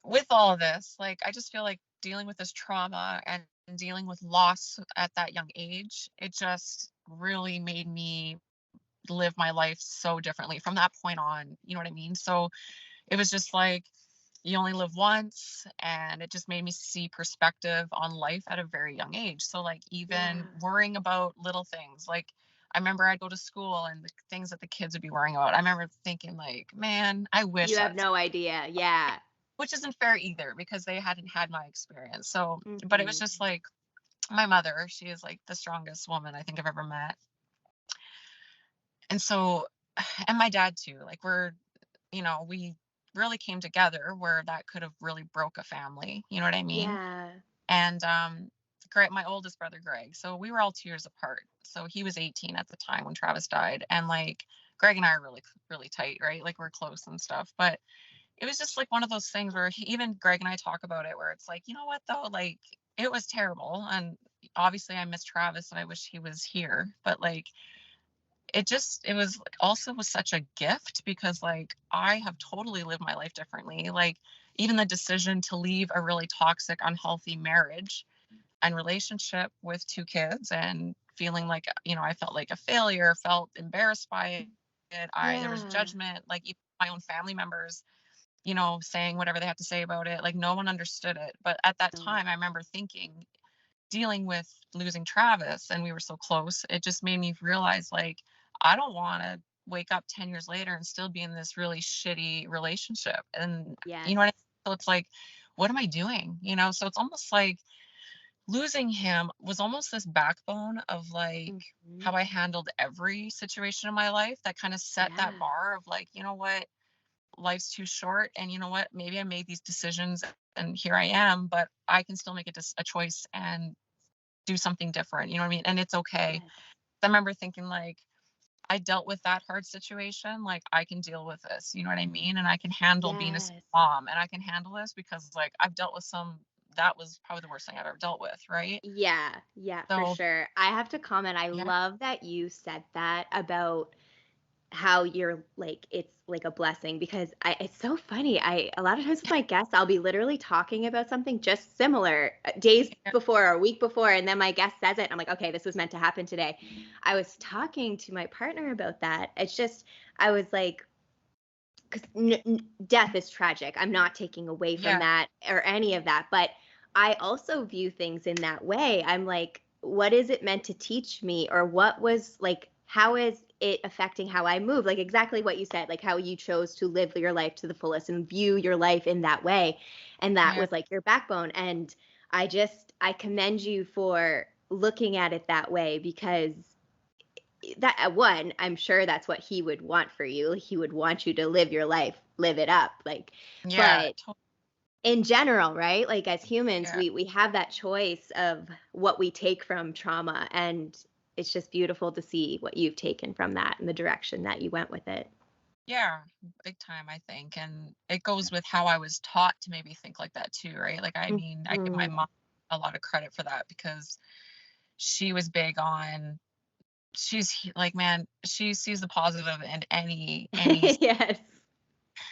with all of this, like, I just feel like dealing with this trauma and dealing with loss at that young age, it just really made me live my life so differently from that point on. You know what I mean? So it was just like, you only live once, and it just made me see perspective on life at a very young age. So like, even worrying about little things, like I remember I'd go to school and the things that the kids would be worrying about. I remember thinking like, man, I wish You have no idea. Yeah. which isn't fair either, because they hadn't had my experience. So, but it was just like, my mother, she is like the strongest woman I think I've ever met. And so, and my dad too, like we really came together where that could have really broke a family. You know what I mean? Yeah. And Greg, my oldest brother, Greg. So we were all 2 years apart. So he was 18 at the time when Travis died. And like, Greg and I are really, really tight, right? Like, we're close and stuff. But it was just like one of those things where even Greg and I talk about it, where it's like, you know what though? Like, it was terrible. And obviously I miss Travis and I wish he was here. But like, it was like, also was such a gift, because like, I have totally lived my life differently. Like, even the decision to leave a really toxic, unhealthy marriage and relationship with 2 kids, and feeling like, I felt like a failure, felt embarrassed by it. There was judgment, like even my own family members, saying whatever they had to say about it. Like, no one understood it. But at that time, I remember thinking, dealing with losing Travis, and we were so close, it just made me realize, like, I don't want to wake up 10 years later and still be in this really shitty relationship. And you know what I mean? So it's like, what am I doing? So it's almost like losing him was almost this backbone of like Mhm. how I handled every situation in my life that kind of set that Yeah. bar of like, you know what, life's too short, and you know what, maybe I made these decisions and here I am, but I can still make a choice and do something different. You know what I mean? And it's okay. Yes. I remember thinking like, I dealt with that hard situation, like I can deal with this. You know what I mean? And I can handle being a single Yes. mom, and I can handle this because like I've dealt with some, that was probably the worst thing I've ever dealt with, right? Yeah, yeah, for So sure. I have to comment, I yeah, love that you said that about how you're like it's like a blessing because it's so funny. I a lot of times with my guests, I'll be literally talking about something just similar days yeah, before or a week before, and then my guest says it, and I'm like, okay, this was meant to happen today. I was talking to my partner about that. It's just I was like, because death is tragic. I'm not taking away from yeah, that or any of that, but I also view things in that way. I'm like, what is it meant to teach me, or what was like, how is it affecting how I move? Like exactly what you said, like how you chose to live your life to the fullest and view your life in that way, and that yeah, was like your backbone. And I commend you for looking at it that way because that one, I'm sure that's what he would want for you. He would want you to live your life, live it up. Like, yeah, but in general, right? Like as humans, yeah, we have that choice of what we take from trauma, and it's just beautiful to see what you've taken from that and the direction that you went with it. yeah, big time, I think. And it goes with how I was taught to maybe think like that too, right? Like, I mean, I give my Mhm. mom a lot of credit for that because she was big on, like, man, she sees the positive in any, Yes.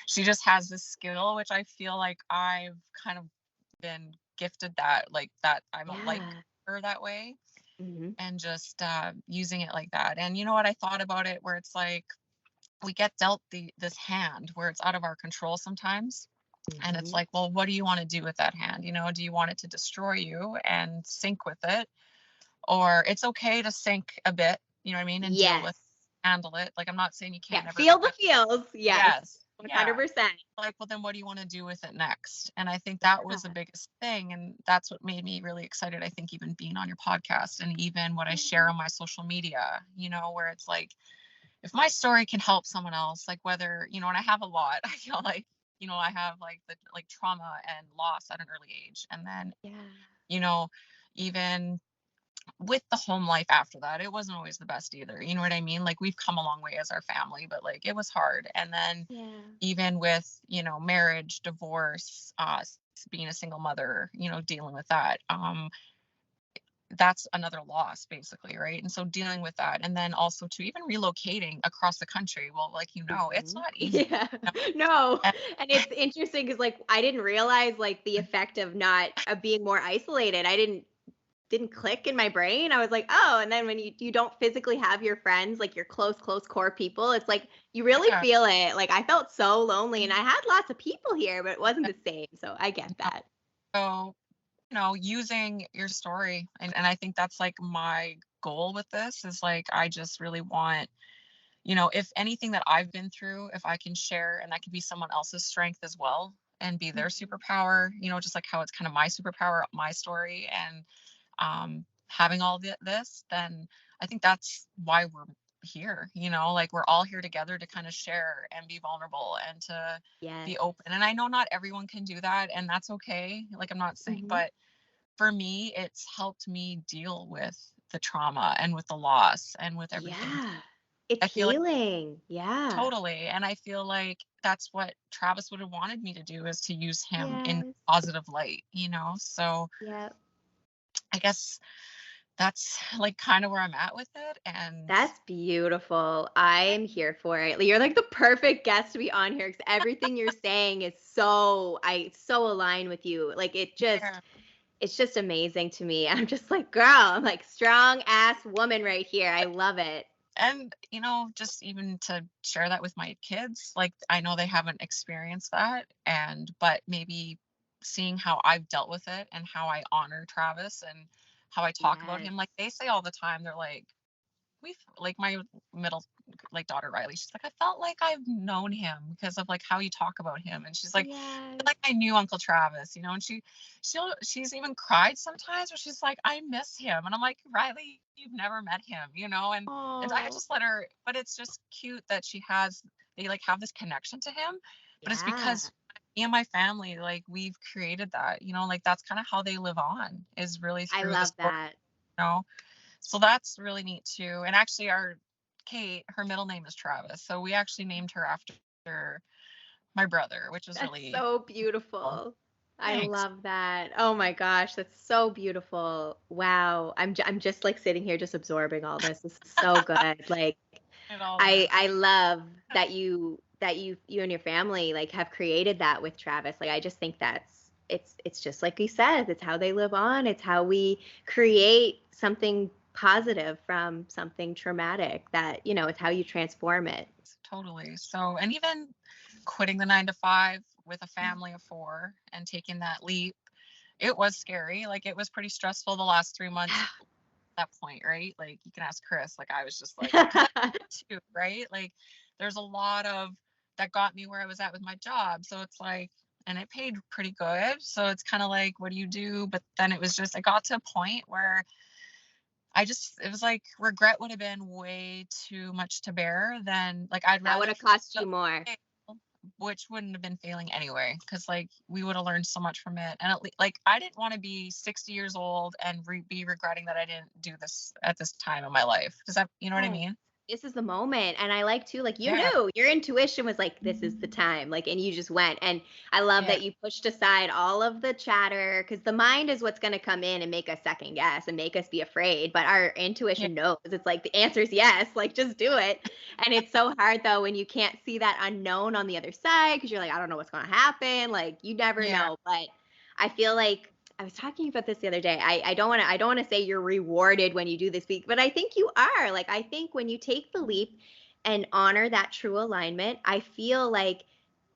she just has this skill, which I feel like I've kind of been gifted that, like, that I'm like Yeah. her that way, Hmm. and just using it like that. And you know what? I thought about it where it's like, we get dealt this hand where it's out of our control sometimes. And it's Hmm. like, well, what do you want to do with that hand? You know, do you want it to destroy you and sink with it? Or it's okay to sink a bit, you know what I mean, and deal Yes. with, handle it. Like, I'm not saying you Yeah. can't ever Feel the quit. feels. Yes. Yes. Yeah. 100%. Like, well, then what do you want to do with it next? And I think that was the Yeah. biggest thing. And that's what made me really excited. I think even being on your podcast and even what I share Yeah. on my social media, you know, where it's like, if my story can help someone else, like whether, you know, and I have a lot, I feel like, you know, I have like the like trauma and loss at an early age. And then, Yeah. you know, even with the home life after that, it wasn't always the best either. You know what I mean? Like, we've come a long way as our family, but like it was hard. And then Yeah. even with, you know, marriage, divorce, being a single mother, you know, dealing with that, that's another loss basically, right? And so dealing with that, and then also to even relocating across the country, well, like, you know, it's Mhm. not easy, Yeah. you know? No, And and it's interesting because like, I didn't realize, like, the effect of not of being more isolated. I didn't click in my brain. I was like, "Oh," and then when you don't physically have your friends, like, your close core people, it's like, you really yeah, feel it. Like, I felt so lonely, and I had lots of people here, but it wasn't the same, so I get no. that. So, you know, using your story, and I think that's like my goal with this is like, I just really want, you know, if anything that I've been through, if I can share and that could be someone else's strength as well and be their Mhm. superpower, you know, just like how it's kind of my superpower, my story, and having all this, then I think that's why we're here, you know, like we're all here together to kind of share and be vulnerable and to Yes. be open. And I know not everyone can do that, and that's okay. Like, I'm not saying, Mhm. but for me, it's helped me deal with the trauma and with the loss and with everything. Yeah. It's I feel like, healing. Yeah. totally. And I feel like that's what Travis would have wanted me to do, is to use him in Yes. positive light, you know? So Yep. I guess that's like kind of where I'm at with it. And That's beautiful. I'm here for it. You're like the perfect guest to be on here because everything you're saying is I so align with you. Like yeah. it's just amazing to me. I'm just like, girl, I'm like strong ass woman right here. I love it. And, you know, just even to share that with my kids, like, I know they haven't experienced that. And, but maybe seeing how I've dealt with it and how I honor Travis and how I talk about Yes. him, like they say all the time, they're like, we've like my middle like daughter Riley, she's like, I felt like I've known him because of like how you talk about him. And she's like, Yes. like I knew Uncle Travis, and she's even cried sometimes where she's like, I miss him. And I'm like, Riley, you've never met him, and I Oh, just let her, but it's just cute that they like have this connection to him. But it's yeah. because me and my family, like we've created that, like that's kind of how they live on, is really I through the love sport, that. you know. So that's really neat too. And actually our Kate, her middle name is Travis. So we actually named her after my brother, which is That's really so cool. beautiful. I Thanks. love that. Oh my gosh, that's so beautiful. Wow. I'm just like sitting here just absorbing all this. This is so good. Like It all is. I love that you and your family like have created that with Travis. Like I just think it's just like you said, it's how they live on. It's how we create something positive from something traumatic that, it's how you transform it. Totally. So, and even quitting the 9 to 5 with a family of 4 and taking that leap, it was scary. Like it was pretty stressful the last 3 months at that point, right? Like you can ask Chris, like I was just like, because I too, right? Like there's a lot of that got me where I was at with my job. So it's like, and it paid pretty good. So it's kind of like, what do you do? But then it got to a point where it was like regret would have been way too much to bear than like I'd That would rather have cost fail, you more. which wouldn't have been failing anyway, because like we would have learned so much from it. And like I didn't want to be 60 years old and be regretting that I didn't do this at this time in my life. Does that, you know what I Yes. mean? This is the moment. And I like too, like you Yeah. knew your intuition was like, this is the time. Like, and you just went. And I love Yeah. that you pushed aside all of the chatter because the mind is what's going to come in and make us second guess and make us be afraid. But our Yeah. intuition knows it's like the answer is yes, like just do it. And it's so hard though when you can't see that unknown on the other side because you're like, I don't know what's going to happen. Like, you never Yeah. know. But I feel like I was talking about this the other day. I don't want to say you're rewarded when you do this week, but I think you are. Like I think when you take the leap and honor that true alignment, I feel like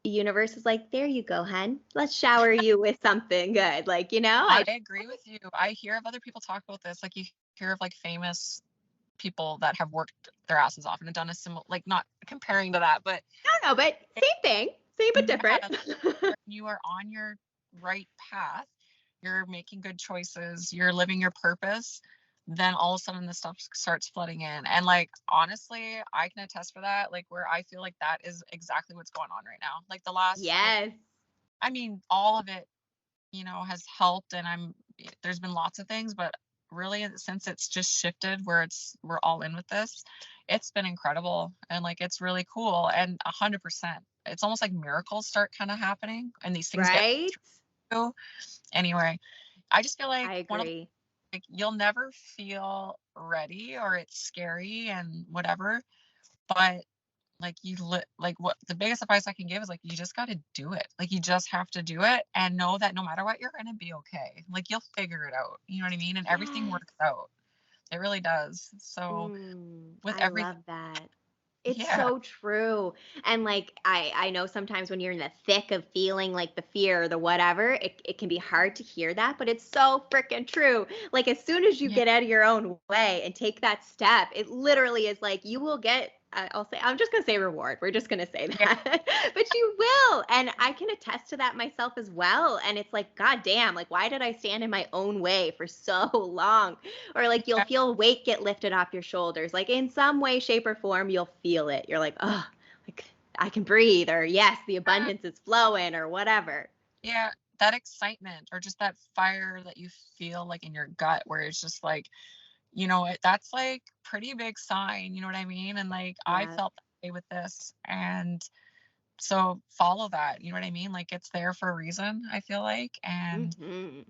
the universe is like, there you go, hun. Let's shower you with something good. Like, I agree with you. I hear of other people talk about this. Like you hear of like famous people that have worked their asses off and have done a similar, like not comparing to that, but don't know, but same thing. Same but different. yeah, you are on your right path, you're making good choices, you're living your purpose, then all of a sudden the stuff starts flooding in. And like honestly, I can attest for that. Like where I feel like that is exactly what's going on right now. Like the last like Yes. I mean, all of it, has helped, and there's been lots of things, but really since it's just shifted where we're all in with this, it's been incredible, and like it's really cool. And 100%, it's almost like miracles start kind of happening and these things get Right? through. Anyway, I just feel like I one of agree. like you'll never feel ready or it's scary and whatever, but like like what the biggest advice I can give is like you just got to do it. Like you just have to do it and know that no matter what, you're going to be okay. Like you'll figure it out. You know what I mean? And everything Yes. works out. It really does. So with I everything, love that. It's yeah, so true. And like I know sometimes when you're in the thick of feeling like the fear or the whatever, it can be hard to hear that, but it's so freaking true. Like as soon as you yeah, get out of your own way and take that step, it literally is like you will get I'm just going to say reward. We're just going to say yeah, that. But you will. And I can attest to that myself as well. And it's like god damn, like why did I stand in my own way for so long? Or like you'll yeah, feel weight get lifted off your shoulders. Like in some way, shape, or form, you'll feel it. You're like, oh, like I can breathe, or yes, the abundance is flowing, or whatever. yeah. That excitement or just that fire that you feel like in your gut where it's just like, that's like pretty big sign, you know what I mean? And like I Yeah. felt that way with this. And so follow that, you know what I mean? Like it's there for a reason, I feel like. And Hmm.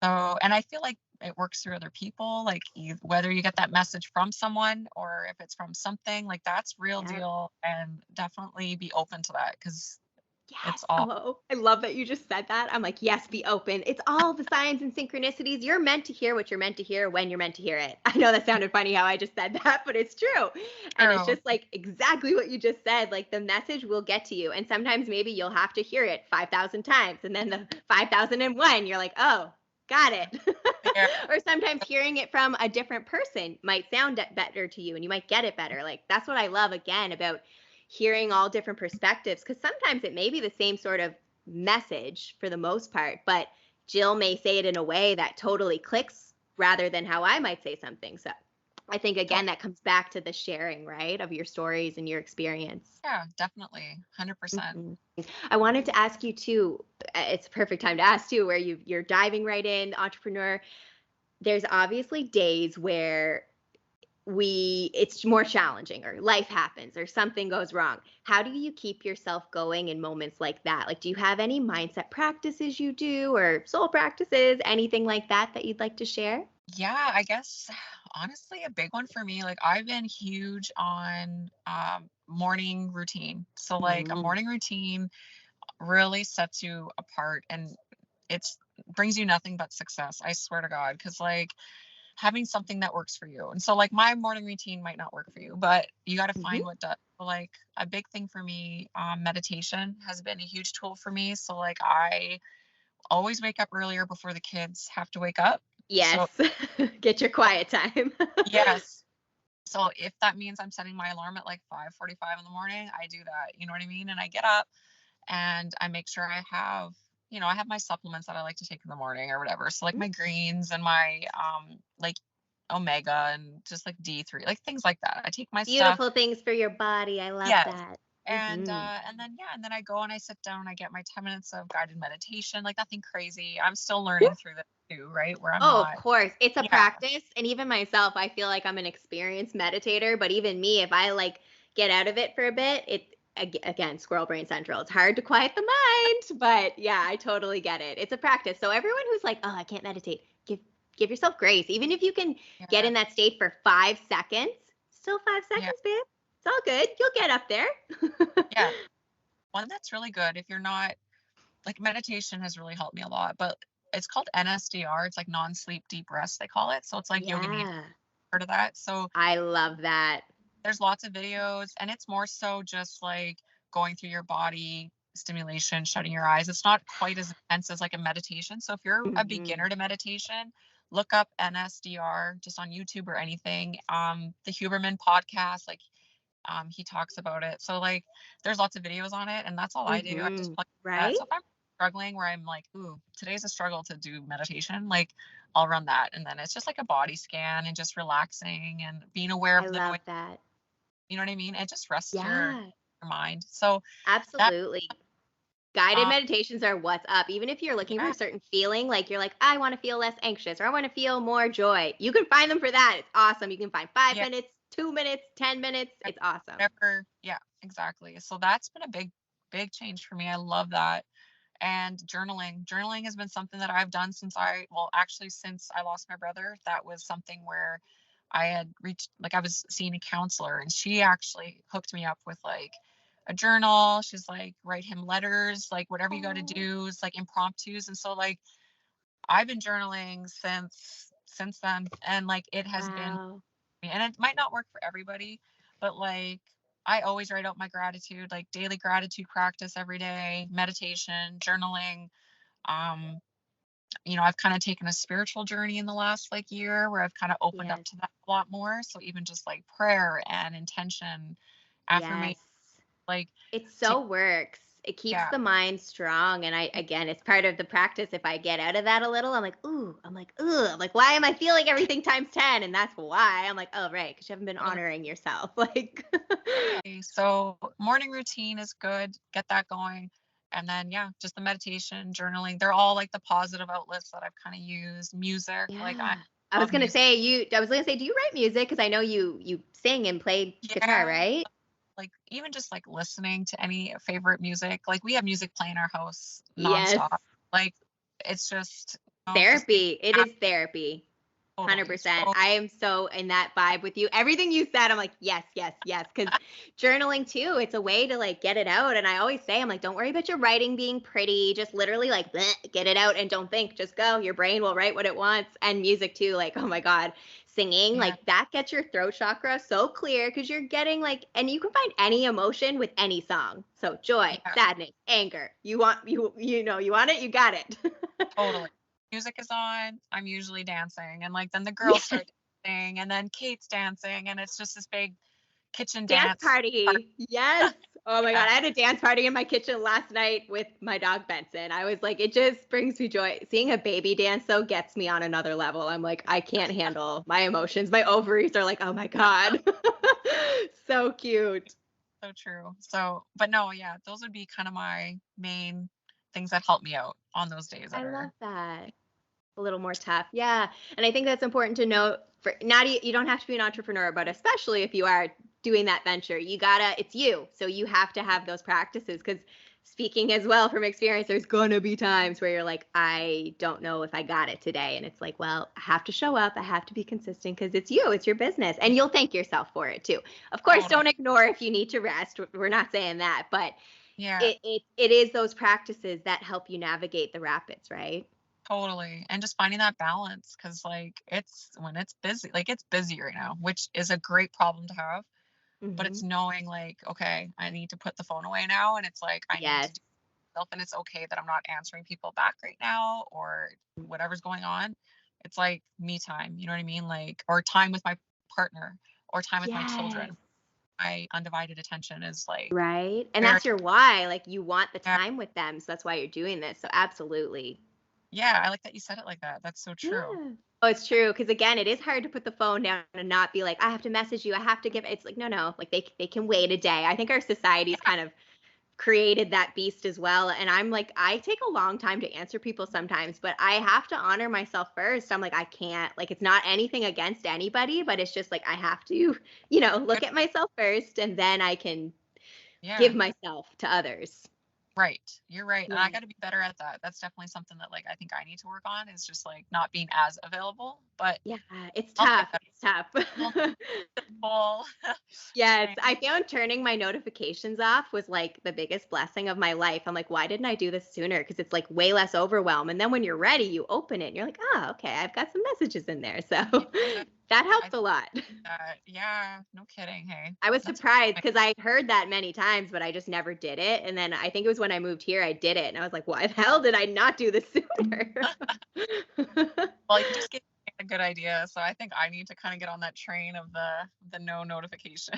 so, and I feel like it works through other people, like whether you get that message from someone or if it's from something, like that's real Yep. deal. And definitely be open to that because Yes. it's all, Oh, I love that you just said that. I'm like, yes, be open. It's all the signs and synchronicities. You're meant to hear what you're meant to hear when you're meant to hear it. I know that sounded funny how I just said that, but it's true. And it's true. just like exactly what you just said. Like the message will get to you. And sometimes maybe you'll have to hear it 5,000 times. And then the 5,001, you're like, oh, Got it. Yeah. Or sometimes hearing it from a different person might sound better to you and you might get it better. Like that's what I love again about hearing all different perspectives, because sometimes it may be the same sort of message for the most part, but Jill may say it in a way that totally clicks rather than how I might say something. So I think again that comes back to the sharing, right, of your stories and your experience. Yeah, definitely. 100%. Mhm. I wanted to ask you too, it's a perfect time to ask too, where you're diving right in, entrepreneur. There's obviously days where it's more challenging or life happens or something goes wrong. How do you keep yourself going in moments like that? Like, do you have any mindset practices you do or soul practices, anything like that you'd like to share? Yeah, I guess honestly a big one for me, like I've been huge on morning routine. So like a Mm, morning routine really sets you apart, and it's brings you nothing but success. I swear to God, because like having something that works for you. And so like my morning routine might not work for you, but you got to find mhm. what does. So, like a big thing for me, meditation has been a huge tool for me. So like I always wake up earlier before the kids have to wake up. Yes. So Get your quiet time. yes. So if that means I'm setting my alarm at like 5:45 in the morning, I do that. You know what I mean? And I get up and I make sure I have, I have my supplements that I like to take in the morning or whatever. So like my greens and my like omega and just like D3, like things like that. I take my stuff. Beautiful things for your body. I love Yes. that. Hmm. And then I go and I sit down and I get my 10 minutes of guided meditation, like nothing crazy. I'm still learning through this too, right? Where I'm Oh, of not. course. It's a Yeah. practice. And even myself, I feel like I'm an experienced meditator, but even me, if I like get out of it for a bit, again, squirrel brain central. It's hard to quiet the mind, but yeah, I totally get it. It's a practice. So everyone who's like, "Oh, I can't meditate." Give yourself grace. Even if you can get Yeah. in that state for 5 seconds, still 5 Yeah. seconds, babe. It's all good. You'll get up there. Yeah. One that's really good if you're not like meditation has really helped me a lot, but it's called NSDR. It's like non-sleep deep rest, they call it. So it's like yoga nidra, Yeah. heard of that? So I love that. there's lots of videos, and it's more so just like going through your body stimulation, shutting your eyes. It's not quite as intense as like a meditation. So if you're a Mhm. beginner to meditation, look up NSDR just on YouTube or anything. The Huberman podcast, like he talks about it. So like there's lots of videos on it, and that's all I do. I just Mhm. play that. Right? So if I'm struggling where I'm like, ooh, today's a struggle to do meditation, like I'll run that. And then it's just like a body scan and just relaxing and being aware I of the love noise. that. You know what I mean? It just rests Yeah. your mind. So that Absolutely. Guided um meditations are what's up. Even if you're looking for yeah, a certain feeling, like you're like, I want to feel less anxious or I want to feel more joy. You can find them for that. It's awesome. You can find five yeah, minutes, 2 minutes, 10 minutes. It's awesome. whatever. Yeah, exactly. So that's been a big change for me. I love that. And journaling has been something that I've done since I lost my brother. That was something where I had reached, like I was seeing a counselor, and she actually hooked me up with like a journal. She's like, write him letters, like whatever you got to Oh, do is like impromptus. And so like I've been journaling since then, and like it has been, wow. and it might not work for everybody, but like I always write out my gratitude, like daily gratitude practice every day, meditation, journaling. um I've kind of taken a spiritual journey in the last like year where I've kind of opened up Yes. to that a lot more. So even just like prayer and intention, affirmation, Yes. like It to, so works. It keeps yeah, the mind strong. And again, it's part of the practice. If I get out of that a little, I'm like, why am I feeling everything times 10? And that's why I'm like, oh, right. Cause you haven't been totally. honoring yourself. Like, So morning routine is good. Get that going. And then yeah, just the meditation, journaling. They're all like the positive outlets that I've kind of used. Music, like I yeah. I was love gonna music. say I was gonna say, do you write music? Because I know you sing and play guitar, Yeah. right? Like even just like listening to any favorite music. Like we have music playing in our house Yes. nonstop. Like it's just, just being Therapy. It happy. is therapy. Totally. 100%. So I am so in that vibe with you. Everything you said, I'm like, yes, yes, yes. Because journaling too, it's a way to like get it out. And I always say, I'm like, don't worry about your writing being pretty. Just literally like bleh, get it out and don't think. Just go. Your brain will write what it wants. And music too, like, oh my God, singing, yeah, like that gets your throat chakra so clear because you're getting like, and you can find any emotion with any song. So joy, yeah, sadness, anger. You want it, you got it. totally. music is on, I'm usually dancing. And like then the girls start dancing and then Kate's dancing and it's just this big kitchen Dance dance. party. Yes. Oh my Yeah. God. I had a dance party in my kitchen last night with my dog Benson. I was like, it just brings me joy. Seeing a baby dance though gets me on another level. I'm like, I can't handle my emotions. My ovaries are like, oh my God. So cute. So true. So, but no, yeah, those would be kind of my main things that help me out on those days that I are love that. A little more tough. Yeah. And I think that's important to note for not you don't have to be an entrepreneur, but especially if you are doing that venture, it's you. So you have to have those practices because speaking as well from experience, there's gonna be times where you're like, I don't know if I got it today. And it's like, well, I have to show up. I have to be consistent because it's you, it's your business. And you'll thank yourself for it too. Of course, totally. don't ignore if you need to rest. We're not saying that, but Yeah, it is those practices that help you navigate the rapids, right? totally. And just finding that balance because like it's when it's busy, like it's busy right now, which is a great problem to have. But it's Hmm. knowing like, okay, I need to put the phone away now. And it's like, I need to Yes. do stuff. And it's okay that I'm not answering people back right now or whatever's going on. It's like me time, you know what I mean? Like, or time with my partner or time with my Yes. children. My undivided attention is like Right. And very, that's your why. Like you want the yeah, time with them. So that's why you're doing this. So absolutely. yeah, I like that you said it like that. That's so true. Yeah. Oh, it's true. Because again, it is hard to put the phone down and not be like, I have to message you. I have to give. It's like, no. Like they can wait a day. I think our society's kind of created that beast as well. And I'm like, I take a long time to answer people sometimes, but I have to honor myself first. I'm like, I can't, like, it's not anything against anybody, but it's just like, I have to, look Good. at myself first and then I can Yeah. give myself to others. Right. You're right. And I Yeah. got to be better at that. That's definitely something that like I think I need to work on is just like not being as available, but Yeah. It's I'll get tough. better. It's tough. Well, full Yes, train. I found turning my notifications off was like the biggest blessing of my life. I'm like, why didn't I do this sooner? Because it's like way less overwhelm. And then when you're ready, you open it and you're like, oh, okay, I've got some messages in there. So Yeah, that I helps think a lot. that. Yeah, no kidding. Hey, I was that's surprised because I heard that many times, but I just never did it. And then I think it was when I moved here, I did it. And I was like, why the hell did I not do this sooner? well, you just gave me a good idea. So I think I need to kind of get on that train of the no notification.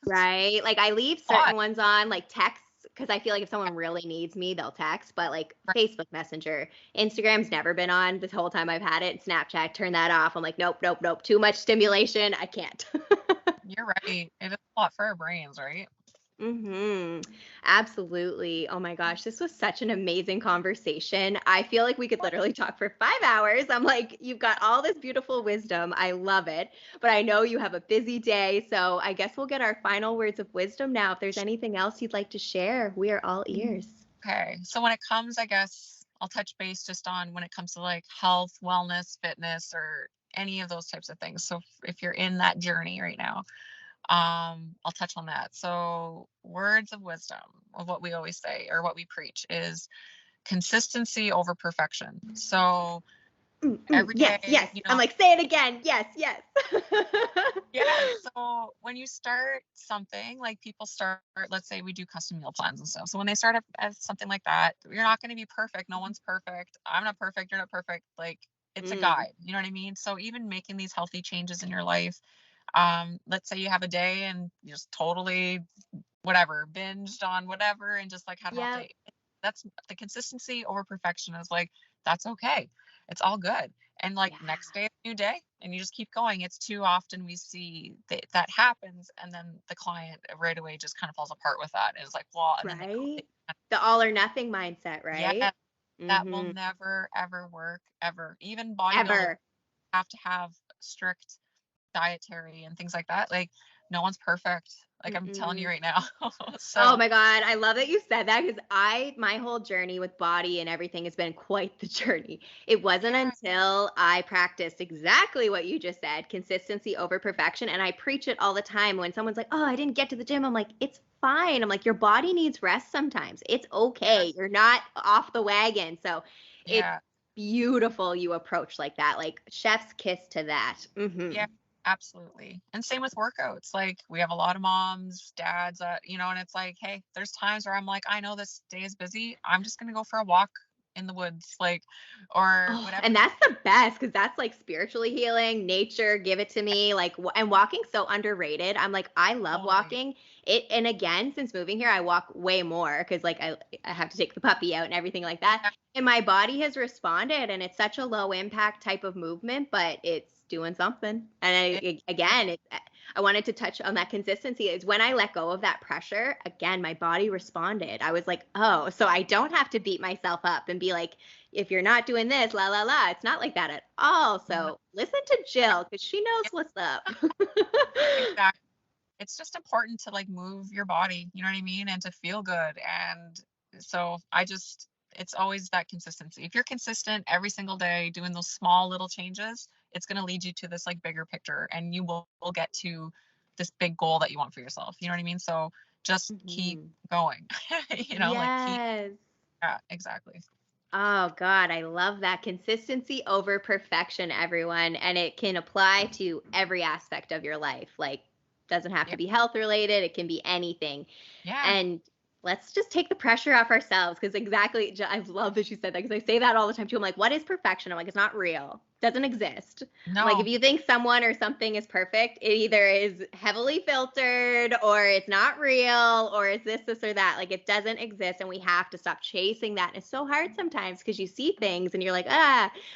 Right? Like I leave But certain ones on, like texts, because I feel like if someone really needs me, they'll text. But like Facebook Messenger, Instagram's never been on this whole time I've had it. Snapchat, turn that off. I'm like, nope, nope, nope. Too much stimulation. I can't. you're right. It is a lot for our brains, right? Absolutely. Oh my gosh, this was such an amazing conversation. I feel like we could literally talk for 5 hours. I'm like, you've got all this beautiful wisdom. I love it. But I know you have a busy day. So I guess we'll get our final words of wisdom now. If there's anything else you'd like to share, we are all ears. Okay. So when it comes, I guess I'll touch base just on when it comes to like health, wellness, fitness, or any of those types of things. So if you're in that journey right now, I'll touch on that. So words of wisdom of what we always say or what we preach is consistency over perfection. So every Yes, day, yes. I'm like, say it again. Yes, yes. yeah. So when you start something, like people start, let's say we do custom meal plans and stuff. So when they start as something like that, you're not going to be perfect. No one's perfect. I'm not perfect. You're not perfect. Like it's a Mm, guide. You know what I mean? So even making these healthy changes in your life, let's say you have a day and you just totally whatever binged on whatever and just like had an off yep. day. That's the consistency over perfection is like that's okay. It's all good. And like Yeah. next day, new day, and you just keep going. It's too often we see that happens, and then the client right away just kind of falls apart with that. And it's like, well, and then Right? they The all or nothing mindset, yeah, right? that will Mm-hmm. never ever work ever. Even bodybuilders Ever. have to have strict dietary and things like that. Like no one's perfect. Like I'm telling you Mm-mm. right now. Oh So my God. I love that you said that because my whole journey with body and everything has been quite the journey. It wasn't yeah, until I practiced exactly what you just said, consistency over perfection. And I preach it all the time when someone's like, oh, I didn't get to the gym. I'm like, it's fine. I'm like, your body needs rest sometimes. It's yeah, okay. You're not off the wagon. So it's yeah, beautiful you approach like that. Like chef's kiss to that. yeah, absolutely. And same with workouts. Like we have a lot of moms, dads, and it's like, hey, there's times where I'm like, I know this day is busy. I'm just gonna go for a walk in the woods, like, or Oh, whatever. and that's the best because that's like spiritually healing, nature, give it to me. Like, and walking's so underrated. I'm like, I love Totally. walking. And again, since moving here, I walk way more because like I have to take the puppy out and everything like that. Yeah, And my body has responded, and it's such a low impact type of movement, but it's doing something. And it, again, I wanted to touch on that consistency is when I let go of that pressure, again, my body responded. I was like, oh, so I don't have to beat myself up and be like, if you're not doing this, la la la. It's not like that at all. no, So listen to Jill because she knows it, what's up. exactly. It's just important to like move your body, you know what I mean? And to feel good. And so it's always that consistency. If you're consistent every single day doing those small little changes, it's going to lead you to this like bigger picture, and you will get to this big goal that you want for yourself. You know what I mean? So just keep Mhm. going, like Yes. yeah, exactly. Oh God, I love that consistency over perfection, everyone. And it can apply to every aspect of your life. Like, doesn't have Yeah. to be health related, it can be anything. Yeah. And let's just take the pressure off ourselves because exactly, I love that you said that because I say that all the time too. I'm like, what is perfection? I'm like, it's not real, doesn't exist. I'm like, if No. you think someone or something is perfect, it either is heavily filtered or it's not real or it's this or that. Like, it doesn't exist, and we have to stop chasing that. And it's so hard sometimes because you see things and you're like,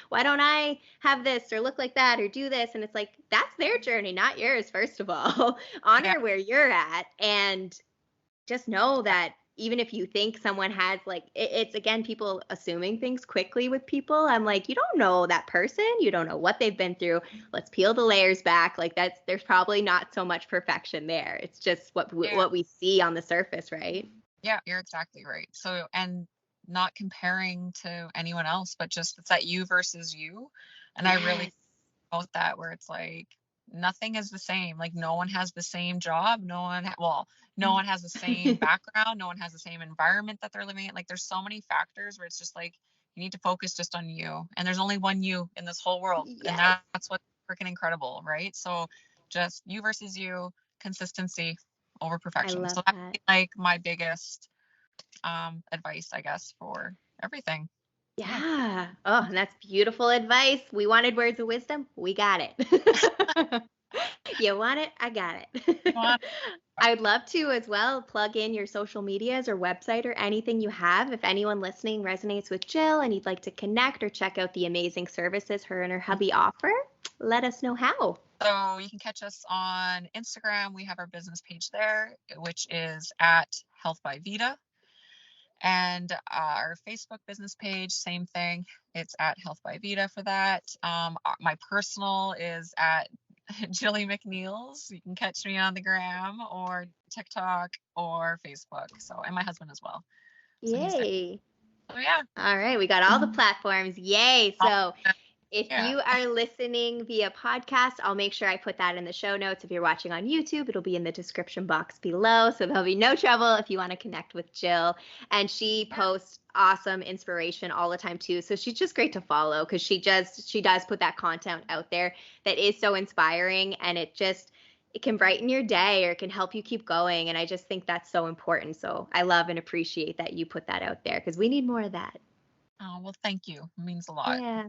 why don't I have this or look like that or do this? And it's like, that's their journey, not yours, first of all. Yeah. Honor where you're at, and just know that even if you think someone has like it's again people assuming things quickly with people. I'm like, you don't know that person, you don't know what they've been through. Let's peel the layers back. Like, there's probably not so much perfection there. It's just Yeah. what we see on the surface, right? Yeah, you're exactly right. So, and not comparing to anyone else, but just it's that you versus you. And I really Yes. about that where it's like nothing is the same. Like no one has the same job. No one has the same background. No one has the same environment that they're living in. Like there's so many factors where it's just like you need to focus just on you. And there's only one you in this whole world. And Yes, that's what's freaking incredible, right? So just you versus you, consistency over I perfection. love So that's that. like my biggest advice, I guess, for everything. Yeah. Yeah. Oh, and that's beautiful advice. We wanted words of wisdom, we got it. You want it, I got You it. want I'd love to as well plug in your social medias or website or anything you have. If anyone listening resonates with Jill and you'd like to connect or check out the amazing services her and her hubby offer, let us know how. So you can catch us on Instagram. We have our business page there, which is at Health by Vita. And our Facebook business page, same thing. It's at Health by Vita for that. My personal is at Jilly McNeil's. You can catch me on the gram or TikTok or Facebook. So, and my husband as well. So he's there. Yay. So yeah. All right, we got all the platforms. Yay. So if Yeah. you are listening via podcast, I'll make sure I put that in the show notes. If you're watching on YouTube, it'll be in the description box below. So there'll be no trouble if you want to connect with Jill. And she posts awesome inspiration all the time too. So she's just great to follow because she does put that content out there that is so inspiring, and it can brighten your day or it can help you keep going. And I just think that's so important. So I love and appreciate that you put that out there because we need more of that. Oh, well, thank you. It means a lot. Yeah.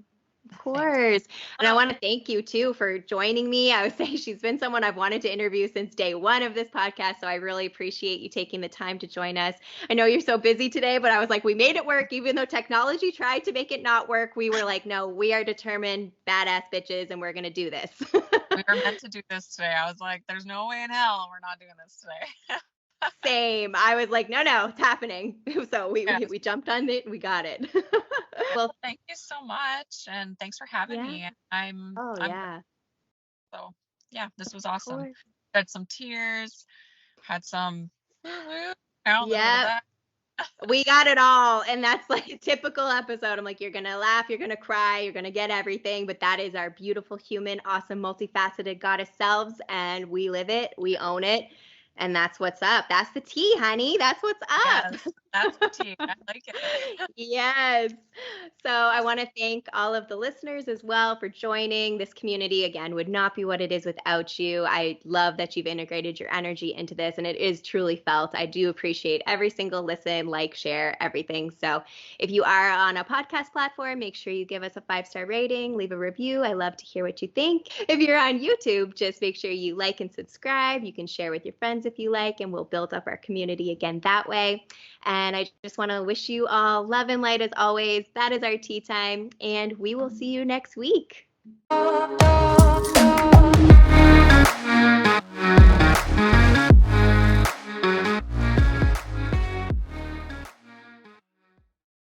Of Thanks. course. And I want to thank you too for joining me. I would say she's been someone I've wanted to interview since day one of this podcast. So I really appreciate you taking the time to join us. I know you're so busy today, but I was like, we made it work. Even though technology tried to make it not work, we were like, no, we are determined badass bitches and we're going to do this. We were meant to do this today. I was like, there's no way in hell we're not doing this today. Same. I was like, no, it's happening. So Yes. we jumped on it. We got it. Well, Thank you so much, and thanks for having yeah. me. I'm Oh, I'm yeah. so yeah, this was Of awesome. course. Had some tears, had some woo-woo, a little bit of Yeah. that. We got it all. And that's like a typical episode. I'm like, you're going to laugh, you're going to cry, you're going to get everything. But that is our beautiful, human, awesome, multifaceted goddess selves. And we live it, we own it. And that's what's up. That's the tea, honey. That's what's up. Yes. That's the tea. I like it. Yes. So I want to thank all of the listeners as well for joining. This community, again, would not be what it is without you. I love that you've integrated your energy into this, and it is truly felt. I do appreciate every single listen, like, share, everything. So if you are on a podcast platform, make sure you give us a 5-star rating, leave a review. I love to hear what you think. If you're on YouTube, just make sure you like and subscribe. You can share with your friends if you like, and we'll build up our community again that way. And I just want to wish you all love and light as always. That is our tea time, and we will see you next week.